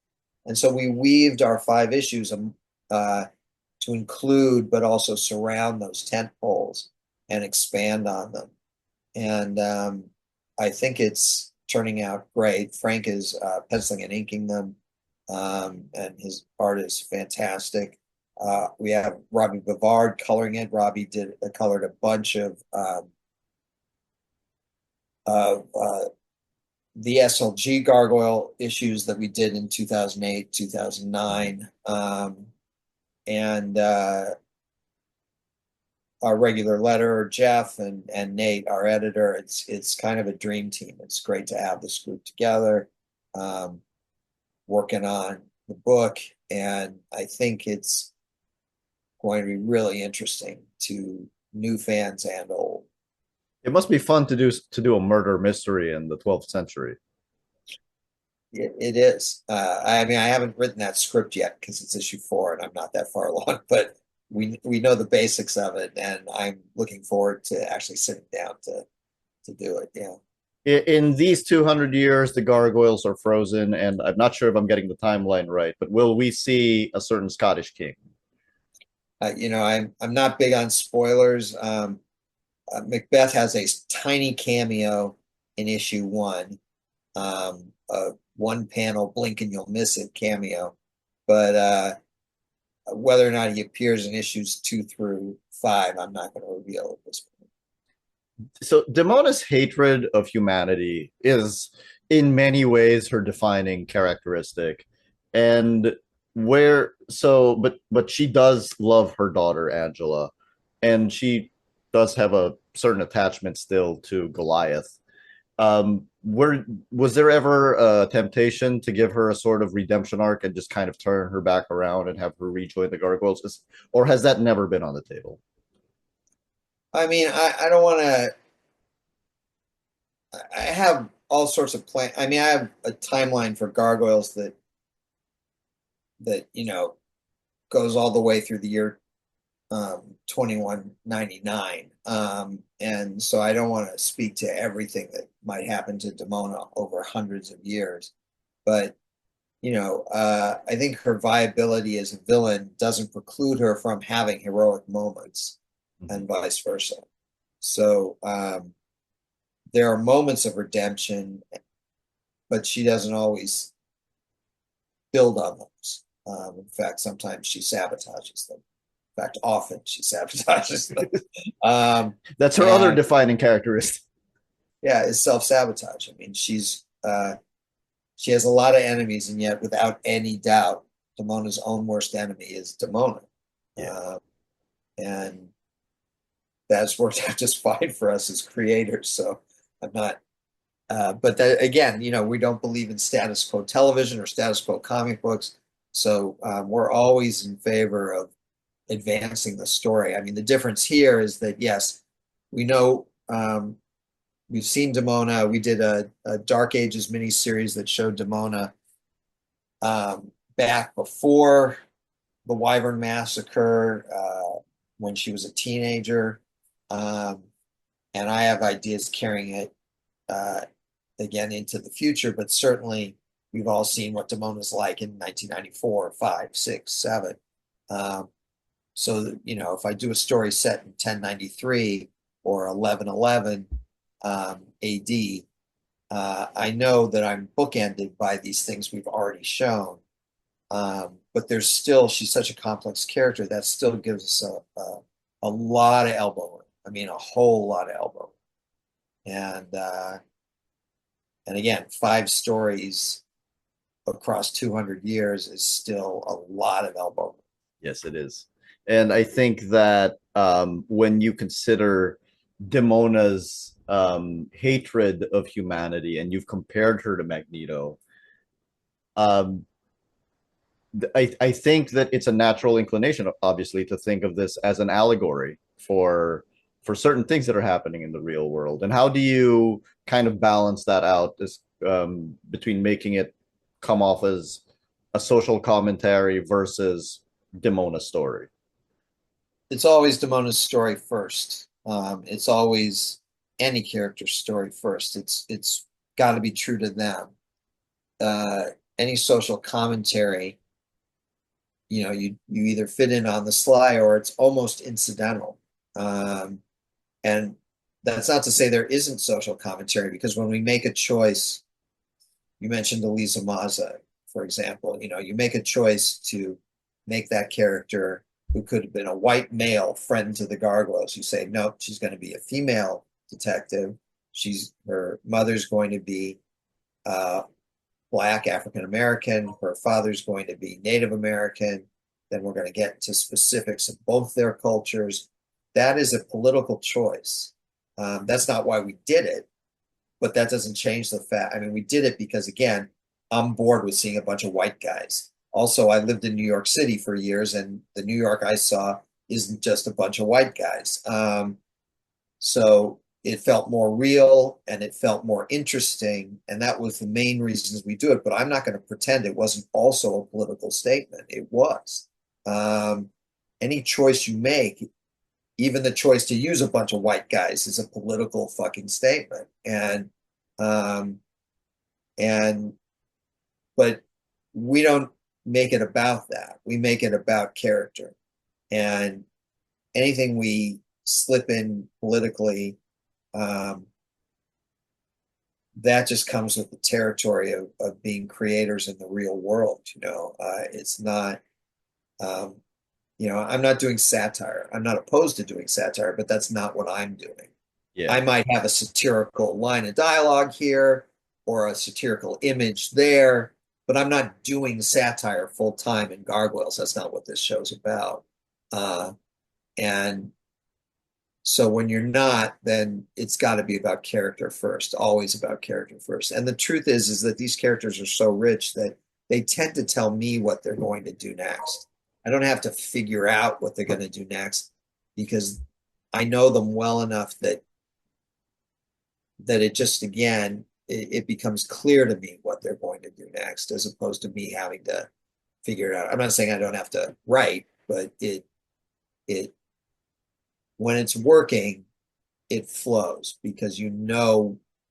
B: And so we weaved our 5 issues to include, but also surround those tent poles and expand on them. And I think it's turning out great. Frank is penciling and inking them, and his art is fantastic. We have Robbie Bavard coloring it. Robbie colored a bunch of the SLG Gargoyle issues that we did in 2008, 2009, and our regular letterer, Jeff, and Nate, our editor. It's kind of a dream team. It's great to have this group together, working on the book, and I think it's going to be really interesting to new fans and old.
A: It must be fun to do a murder mystery in the 12th century.
B: It is. I mean, I haven't written that script yet because it's issue 4 and I'm not that far along, but we know the basics of it, and I'm looking forward to actually sitting down to do it. Yeah.
A: In these 200 years, the gargoyles are frozen, and I'm not sure if I'm getting the timeline right, but will we see a certain Scottish king?
B: I'm not big on spoilers. Macbeth has a tiny cameo in issue 1, a one panel blink and you'll miss it cameo, but whether or not he appears in issues 2 through 5, I'm not going to reveal at this point.
A: So Demona's hatred of humanity is in many ways her defining characteristic. And but she does love her daughter Angela, and she does have a certain attachment still to Goliath. Where was there ever a temptation to give her a sort of redemption arc and just kind of turn her back around and have her rejoin the Gargoyles? Or has that never been on the table?
B: I mean, I don't want to. I have all sorts of plan. I mean, I have a timeline for Gargoyles that goes all the way through the year 2199. And so I don't want to speak to everything that might happen to Demona over hundreds of years. But, I think her viability as a villain doesn't preclude her from having heroic moments and vice versa. So there are moments of redemption, but she doesn't always build on those. In fact, sometimes she sabotages them. In fact, often she sabotages them.
A: That's her other
B: And
A: defining characteristic.
B: yeah, is self-sabotage. I mean, she has a lot of enemies, and yet without any doubt, Demona's own worst enemy is Demona.
A: Yeah.
B: And that's worked out just fine for us as creators. So I'm not, but that, again, we don't believe in status quo television or status quo comic books. So we're always in favor of advancing the story. I mean, the difference here is that, yes, we know we've seen Demona. We did a Dark Ages miniseries that showed Demona back before the Wyvern Massacre, when she was a teenager. And I have ideas carrying it again into the future, but certainly we've all seen what Demona's like in 1994, 5, 6, 7. So, if I do a story set in 1093 or 1111 AD, I know that I'm bookended by these things we've already shown. But she's such a complex character that still gives us a lot of elbow room. I mean, a whole lot of elbow room. And again, 5 stories across 200 years is still a lot of elbow room.
A: Yes, it is. And I think that when you consider Demona's hatred of humanity and you've compared her to Magneto, um, I think that it's a natural inclination, obviously, to think of this as an allegory for certain things that are happening in the real world. And how do you kind of balance that out between making it come off as a social commentary versus Demona's story?
B: It's always Demona's story first. It's always any character's story first. It's got to be true to them. Any social commentary, you either fit in on the sly or it's almost incidental. And that's not to say there isn't social commentary, because when we make a choice, you mentioned Elisa Maza, for example, you make a choice to make that character who could have been a white male friend to the Gargoyles. You say, nope, she's going to be a female detective. Her mother's going to be Black African American. Her father's going to be Native American. Then we're going to get to specifics of both their cultures. That is a political choice. That's not why we did it, but that doesn't change the fact. I mean, we did it because, again, I'm bored with seeing a bunch of white guys. Also, I lived in New York City for years, and the New York I saw isn't just a bunch of white guys. So it felt more real and it felt more interesting. And that was the main reasons we do it. But I'm not going to pretend it wasn't also a political statement. It was. Um, any choice you make, even the choice to use a bunch of white guys, is a political fucking statement. Um, and but we don't make it about that. We make it about character. And anything we slip in politically, um, that just comes with the territory of being creators in the real world. It's not, um, I'm not doing satire. I'm not opposed to doing satire, but that's not what I'm doing.
A: Yeah.
B: I might have a satirical line of dialogue here or a satirical image there, but I'm not doing satire full time in Gargoyles. That's not what this show's about. And so when you're not, then it's got to be about character first, always about character first. And the truth is that these characters are so rich that they tend to tell me what they're going to do next. I don't have to figure out what they're going to do next because I know them well enough that it just, again, it becomes clear to me what they're going to do next, as opposed to me having to figure it out. I'm not saying I don't have to write, but it when it's working, it flows because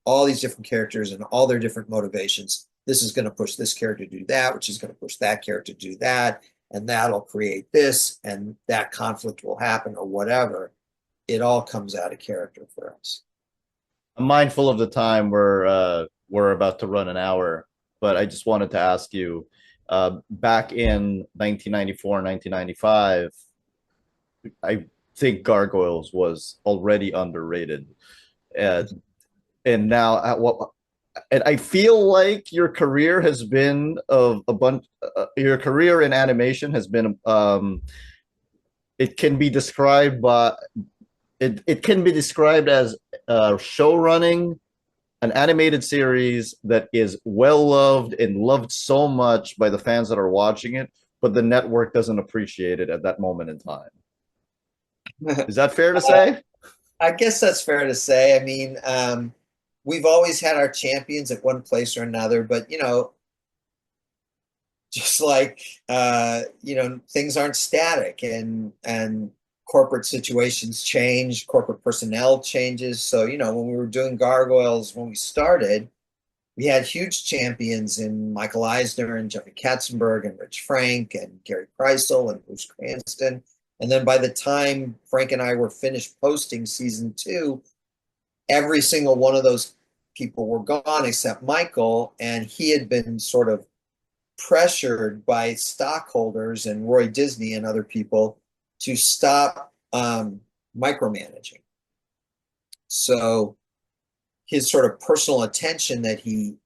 B: all these different characters and all their different motivations. This is going to push this character to do that, which is going to push that character to do that, and that'll create this, and that conflict will happen or whatever. It all comes out of character for us.
A: I'm mindful of the time. We're about to run an hour, but I just wanted to ask you, back in 1994, 1995, I think Gargoyles was already underrated. Uh, and now at what and I feel like your career has been of a bunch your career in animation has been it can be described by it can be described as show running an animated series that is well loved and loved so much by the fans that are watching it, but the network doesn't appreciate it at that moment in time. Is that fair to say?
B: I guess that's fair to say. I mean, we've always had our champions at one place or another, but just like things aren't static, and corporate situations change, corporate personnel changes. So when we were doing Gargoyles, when we started, we had huge champions in Michael Eisner and Jeffrey Katzenberg and Rich Frank and Gary Kreisel and Bruce Cranston. And then by the time Frank and I were finished posting season 2, every single one of those people were gone except Michael, and he had been sort of pressured by stockholders and Roy Disney and other people to stop micromanaging. So his sort of personal attention that he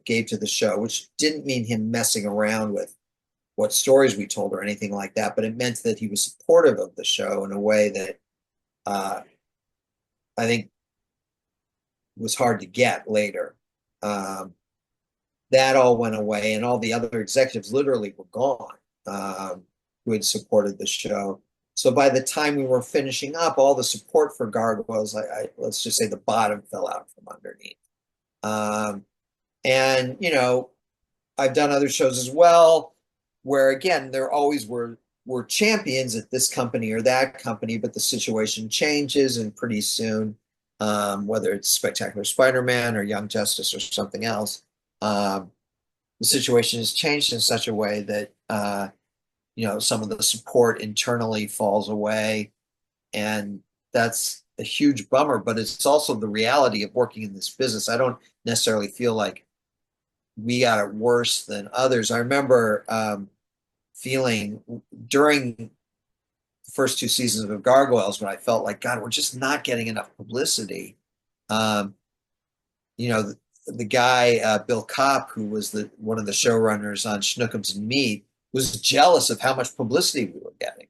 B: gave to the show, which didn't mean him messing around with what stories we told or anything like that, but it meant that he was supportive of the show in a way that I think was hard to get later. That all went away, and all the other executives literally were gone who had supported the show. So by the time we were finishing up, all the support for Gargoyles, let's just say the bottom fell out from underneath. And I've done other shows as well, where again there always were champions at this company or that company, but the situation changes, and pretty soon, whether it's Spectacular Spider-Man or Young Justice or something else, the situation has changed in such a way that some of the support internally falls away, and that's a huge bummer. But it's also the reality of working in this business. I don't necessarily feel like we got it worse than others. I remember feeling during the first 2 seasons of Gargoyles when I felt like, God, we're just not getting enough publicity. The guy, Bill Kopp, who was one of the showrunners on Schnookums and Meat, was jealous of how much publicity we were getting.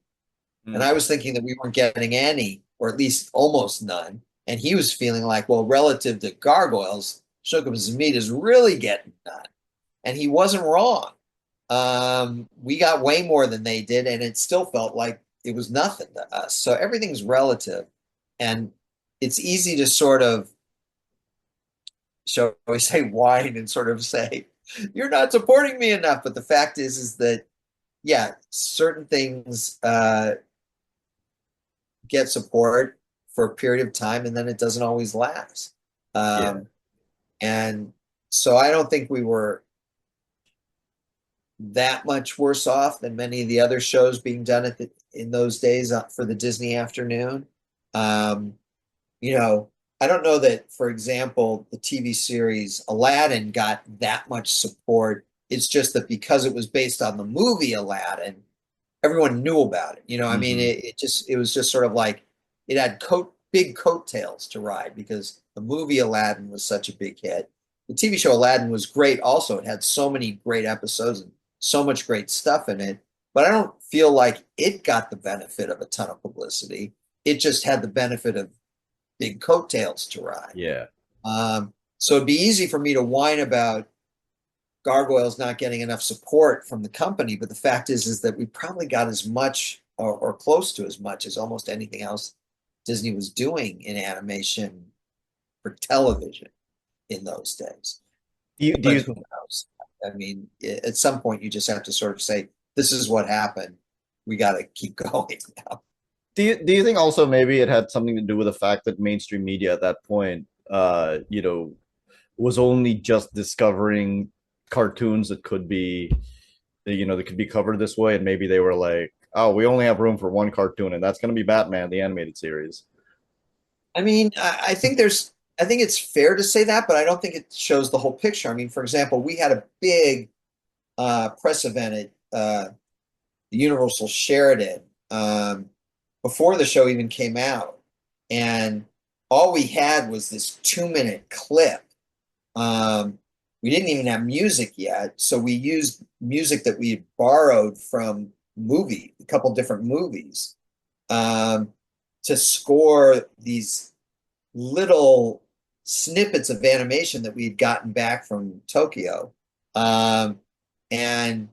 B: And I was thinking that we weren't getting any, or at least almost none. And he was feeling like, well, relative to Gargoyles, Schnookums and Meat is really getting none. And he wasn't wrong. We got way more than they did, and it still felt like it was nothing to us. So everything's relative. And it's easy to sort of, shall we say, whine and sort of say, you're not supporting me enough. But the fact is that, yeah, certain things get support for a period of time and then it doesn't always last.
A: Yeah.
B: Um, and so I don't think we were that much worse off than many of the other shows being done in those days for the Disney afternoon. Um, you know, I don't know that, for example, the TV series Aladdin got that much support. It's just that because it was based on the movie Aladdin, everyone knew about it. I mean,
A: Hmm.
B: it was just sort of like it had big coattails to ride because the movie Aladdin was such a big hit. The TV show Aladdin was great also. It had so many great episodes and so much great stuff in it, but I don't feel like it got the benefit of a ton of publicity. It just had the benefit of big coattails to ride.
A: Yeah.
B: So it'd be easy for me to whine about Gargoyles not getting enough support from the company, but the fact is that we probably got as much or close to as much as almost anything else Disney was doing in animation for television in those days.
A: Do
B: But
A: you
B: who knows? I mean, at some point you just have to sort of say, this is what happened. We got to keep going now.
A: do you think also maybe it had something to do with the fact that mainstream media at that point, was only just discovering cartoons that could be, that could be covered this way, and maybe they were like, oh, we only have room for one cartoon, and that's going to be Batman the animated series.
B: I mean, I think it's fair to say that, but I don't think it shows the whole picture. I mean, for example, we had a big press event at the Universal Sheridan before the show even came out, and all we had was this 2 minute clip. Um, we didn't even have music yet, so we used music that we had borrowed from a couple different movies, um, to score these little snippets of animation that we had gotten back from Tokyo. Um, and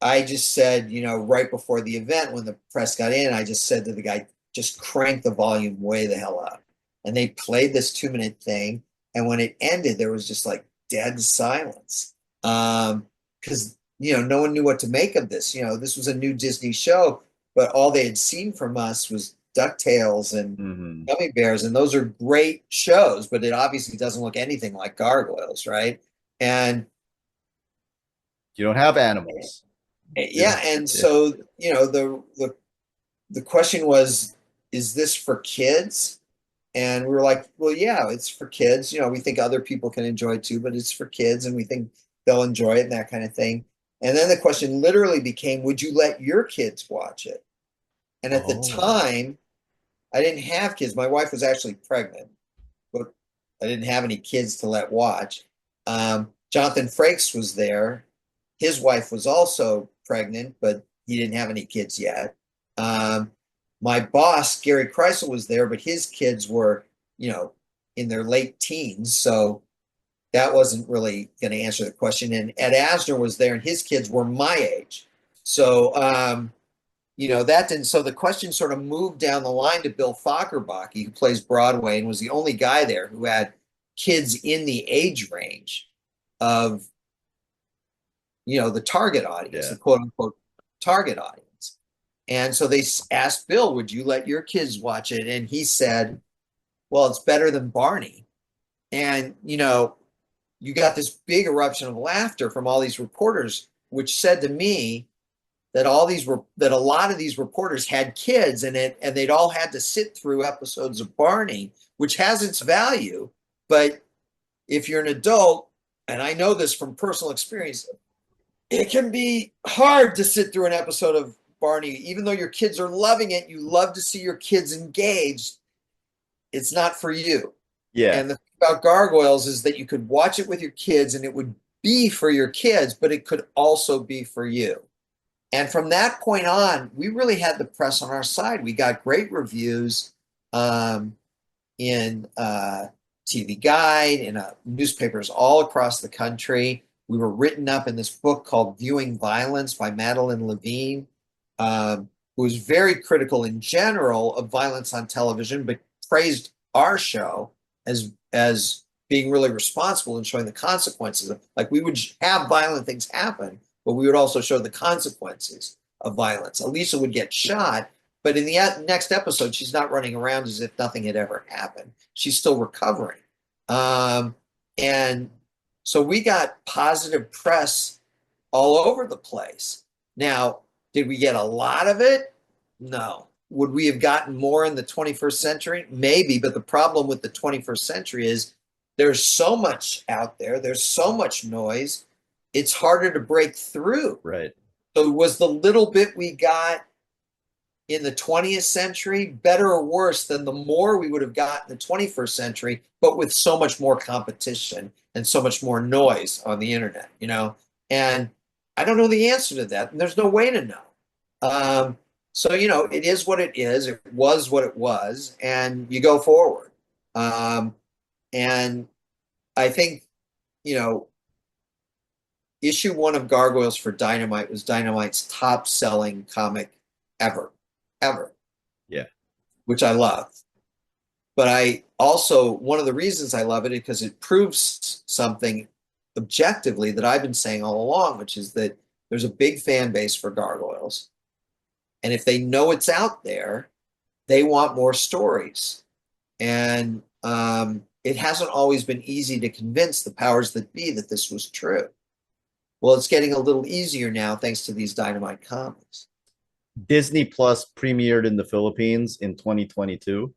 B: I just said, right before the event, when the press got in, I just said to the guy, just crank the volume way the hell up. And they played this 2 minute thing. And when it ended, there was just like dead silence. Because, no one knew what to make of this. This was a new Disney show, but all they had seen from us was DuckTales and
A: Hmm.
B: Gummy Bears. And those are great shows, but it obviously doesn't look anything like Gargoyles, right? And
A: You don't have animals.
B: yeah, and
A: Yeah.
B: so the question was, is this for kids? And we were like, well, yeah, it's for kids. We think other people can enjoy it too, but it's for kids, and we think they'll enjoy it and that kind of thing. And then the question literally became, would you let your kids watch it? And at the
A: Oh.
B: time, I didn't have kids. My wife was actually pregnant, but I didn't have any kids to let watch. Jonathan Frakes was there. His wife was also pregnant, but he didn't have any kids yet. Um, my boss, Gary Kreisel, was there, but his kids were, in their late teens. So that wasn't really going to answer the question. And Ed Asner was there, and his kids were my age. So, that didn't. So the question sort of moved down the line to Bill Fagerbach, who plays Broadway and was the only guy there who had kids in the age range of, the target audience,
A: Yeah.
B: the quote unquote target audience. And so they asked Bill, would you let your kids watch it? And he said, well, it's better than Barney. And, you got this big eruption of laughter from all these reporters, which said to me that that a lot of these reporters had kids in it, and they'd all had to sit through episodes of Barney, which has its value. But if you're an adult, and I know this from personal experience, it can be hard to sit through an episode of Barney, even though your kids are loving it. You love to see your kids engaged. It's not for you.
A: Yeah.
B: And the thing about Gargoyles is that you could watch it with your kids and it would be for your kids, but it could also be for you. And from that point on, we really had the press on our side. We got great reviews in TV Guide, in newspapers all across the country. We were written up in this book called Viewing Violence by Madeline Levine, who was very critical in general of violence on television, but praised our show as being really responsible and showing the consequences of, like, we would have violent things happen, but we would also show the consequences of violence. Elisa would get shot, but in the next episode, she's not running around as if nothing had ever happened. She's still recovering. And so we got positive press all over the place. Now, did we get a lot of it? No. Would we have gotten more in the 21st century? Maybe, but the problem with the 21st century is there's so much out there, there's so much noise, it's harder to break through.
A: Right.
B: So was the little bit we got in the 20th century better or worse than the more we would have got in the 21st century, but with so much more competition and so much more noise on the internet, you know? And I don't know the answer to that, and there's no way to know. So, you know, it is what it is. It was what it was, and you go forward. And I think, you know, issue 1 of Gargoyles for Dynamite was Dynamite's top-selling comic ever.
A: Yeah.
B: Which I love. But I also, one of the reasons I love it is because it proves something objectively that I've been saying all along, which is that there's a big fan base for Gargoyles. And if they know it's out there, they want more stories. And it hasn't always been easy to convince the powers that be that this was true. Well, it's getting a little easier now thanks to these Dynamite comics.
A: Disney Plus premiered in the Philippines in 2022.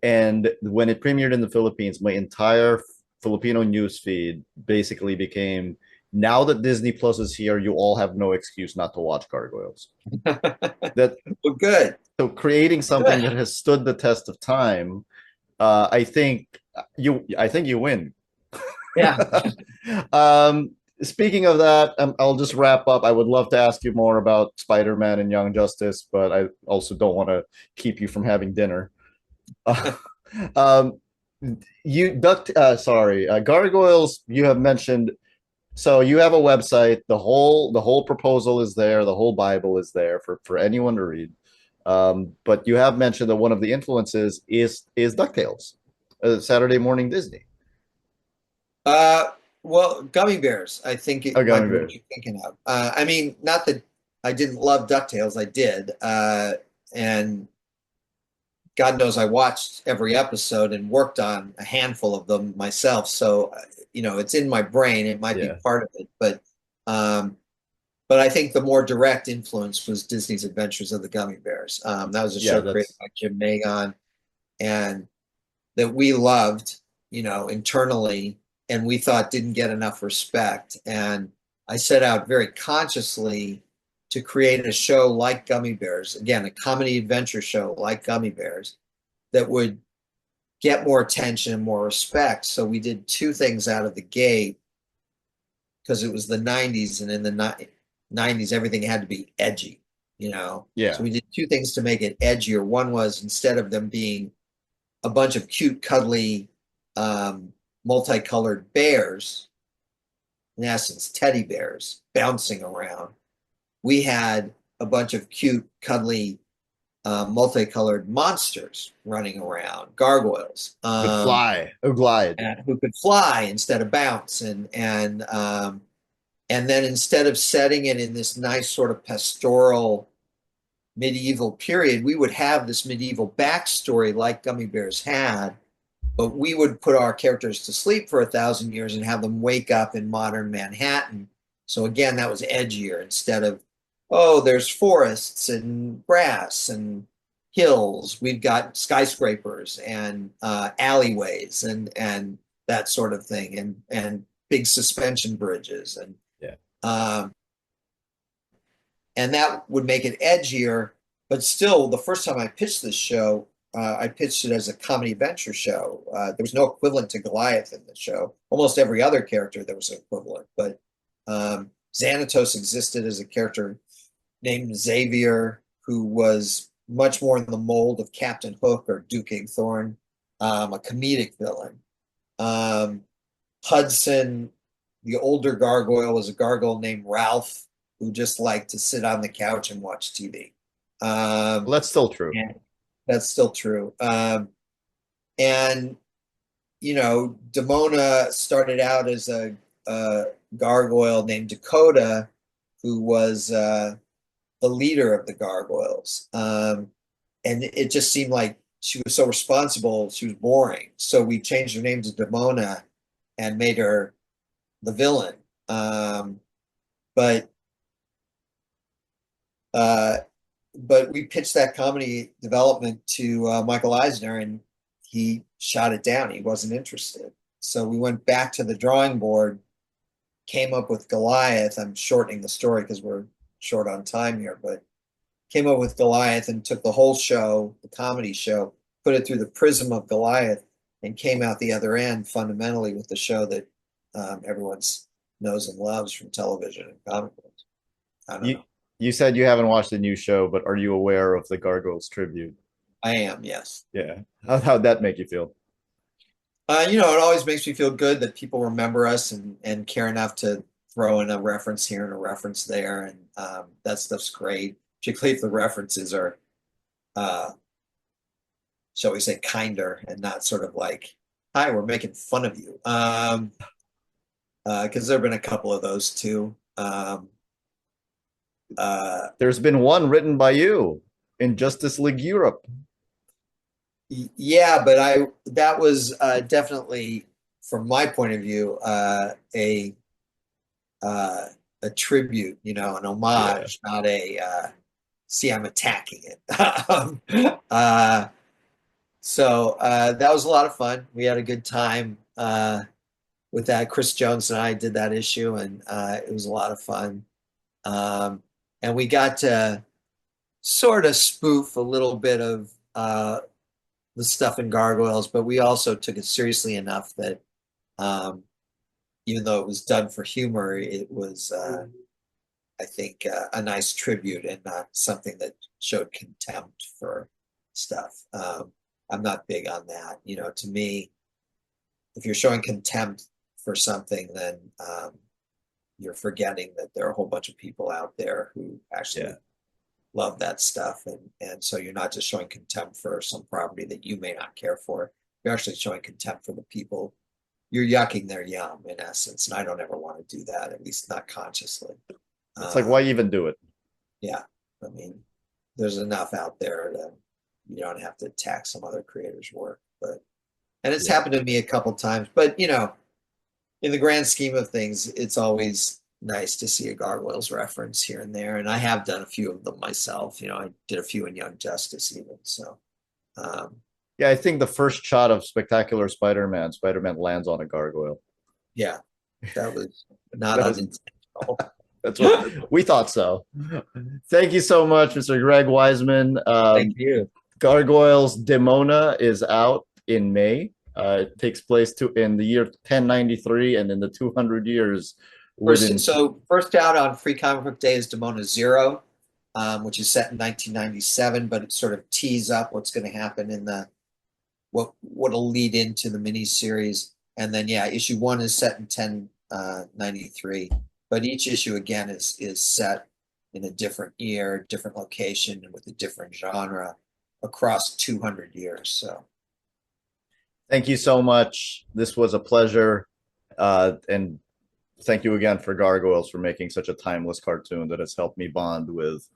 A: And when it premiered in the Philippines, my entire Filipino news feed basically became, now that Disney Plus is here, you all have no excuse not to watch Gargoyles. That
B: Well, good.
A: So creating something that has stood the test of time, I think you win.
B: Yeah.
A: Speaking of that, I'll just wrap up. I would love to ask you more about Spider-Man and Young Justice, but I also don't want to keep you from having dinner. Um, Gargoyles, you have mentioned. So you have a website. The whole proposal is there. The whole Bible is there for anyone to read. But you have mentioned that one of the influences is DuckTales, Saturday Morning Disney.
B: Well, Gummy Bears, I think it
A: Oh,
B: might
A: Gummy
B: be what
A: Bears.
B: you're thinking of. I mean, not that I didn't love DuckTales, I did. And God knows I watched every episode and worked on a handful of them myself. So, you know, it's in my brain. It might be
A: Yeah,
B: part of it, but I think the more direct influence was Disney's Adventures of the Gummy Bears. That was a
A: yeah.
B: show created by Jim Magon, and that we loved, you know, internally, and we thought didn't get enough respect. And I set out very consciously to create a show like Gummy Bears, again, a comedy adventure show like Gummy Bears, that would get more attention and more respect. So we did 2 things out of the gate, because it was the 90s, and in the 90s, everything had to be edgy, you know?
A: Yeah.
B: So we did 2 things to make it edgier. One was, instead of them being a bunch of cute, cuddly, multicolored bears, in essence, teddy bears bouncing around, we had a bunch of cute, cuddly, multicolored monsters running around, gargoyles,
A: Could fly or glide.
B: who could fly instead of bounce, and then instead of setting it in this nice sort of pastoral medieval period, we would have this medieval backstory like Gummy Bears had, but we would put our characters to sleep for 1,000 years and have them wake up in modern Manhattan. So again, that was edgier. Instead of, oh, there's forests and grass and hills, we've got skyscrapers and alleyways and that sort of thing, and big suspension bridges,
A: Yeah.
B: and that would make it edgier. But still, the first time I pitched this show, I pitched it as a comedy adventure show. There was no equivalent to Goliath in the show. Almost every other character there was an equivalent, but Xanatos existed as a character named Xavier, who was much more in the mold of Captain Hook or Duke Igthorn, a comedic villain. Hudson, the older gargoyle, was a gargoyle named Ralph, who just liked to sit on the couch and watch TV.
A: Well, that's still true.
B: And that's still true. And Demona started out as a gargoyle named Dakota, who was the leader of the Gargoyles. And it just seemed like she was so responsible, she was boring. So we changed her name to Demona and made her the villain. But uh, but we pitched that comedy development to Michael Eisner, and he shot it down. He wasn't interested. So we went back to the drawing board, came up with Goliath. I'm shortening the story because we're short on time here, but came up with Goliath and took the whole show, the comedy show, put it through the prism of Goliath, and came out the other end fundamentally with the show that everyone knows and loves from television and comic books. I don't
A: You
B: know.
A: you said you haven't watched the new show, but are you aware of the Gargoyles tribute?
B: I am, yes.
A: Yeah. How'd that make you feel?
B: It always makes me feel good that people remember us and care enough to throw in a reference here and a reference there, and that stuff's great. Particularly if the references are, uh, shall we say, kinder and not sort of like, "Hi, we're making fun of you." Because there have been a couple of those too. Uh,
A: There's been one written by you in Justice League Europe.
B: yeah, but I that was definitely, from my point of view, uh, a tribute, an
A: Yeah.
B: homage, not a see, I'm attacking it. um, uh, so that was a lot of fun. We had a good time with that. Chris Jones and I did that issue, and it was a lot of fun. Um, and we got to sort of spoof a little bit of the stuff in Gargoyles, but we also took it seriously enough that um, even though it was done for humor, it was, I think, a nice tribute and not something that showed contempt for stuff. I'm not big on that. To me, if you're showing contempt for something, then you're forgetting that there are a whole bunch of people out there who
A: Yeah.
B: actually love that stuff. And so you're not just showing contempt for some property that you may not care for. You're actually showing contempt for the people. You're yucking their yum in essence. And I don't ever want to do that, at least not consciously.
A: It's like,
B: Uh,
A: why even do it?
B: yeah. I mean, there's enough out there that you don't have to attack some other creator's work. And it's
A: Yeah.
B: happened to me a couple times, but in the grand scheme of things, it's always nice to see a Gargoyles reference here and there. And I have done a few of them myself. I did a few in Young Justice even. So, um,
A: Yeah, I think the first shot of Spectacular Spider-Man, Spider-Man lands on a gargoyle.
B: yeah, that was not
A: That was
B: unintentional.
A: that's what we thought so. Thank you so much, Mr. Greg Weisman.
B: Thank you.
A: Gargoyles Demona is out in May. It takes place in the year 1093 and in the 200 years within.
B: First out on Free Comic Book Day is Demona Zero, which is set in 1997, but it sort of tees up what's going to happen in what'll lead into the miniseries. And then yeah, issue one is set in 1093, but each issue again is set in a different year, different location, and with a different genre across 200 years. So
A: Thank you so much. This was a pleasure. And thank you again for Gargoyles for making such a timeless cartoon that has helped me bond with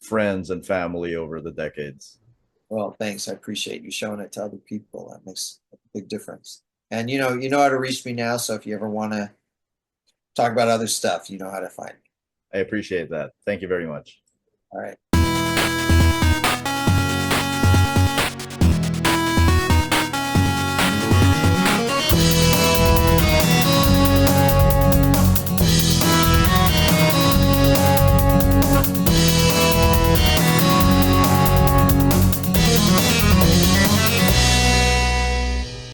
A: friends and family over the decades.
B: well, thanks. I appreciate you showing it to other people. That makes a big difference. And you know how to reach me now. So if you ever want to talk about other stuff, you know how to find me.
A: I appreciate that. Thank you very much.
B: All right.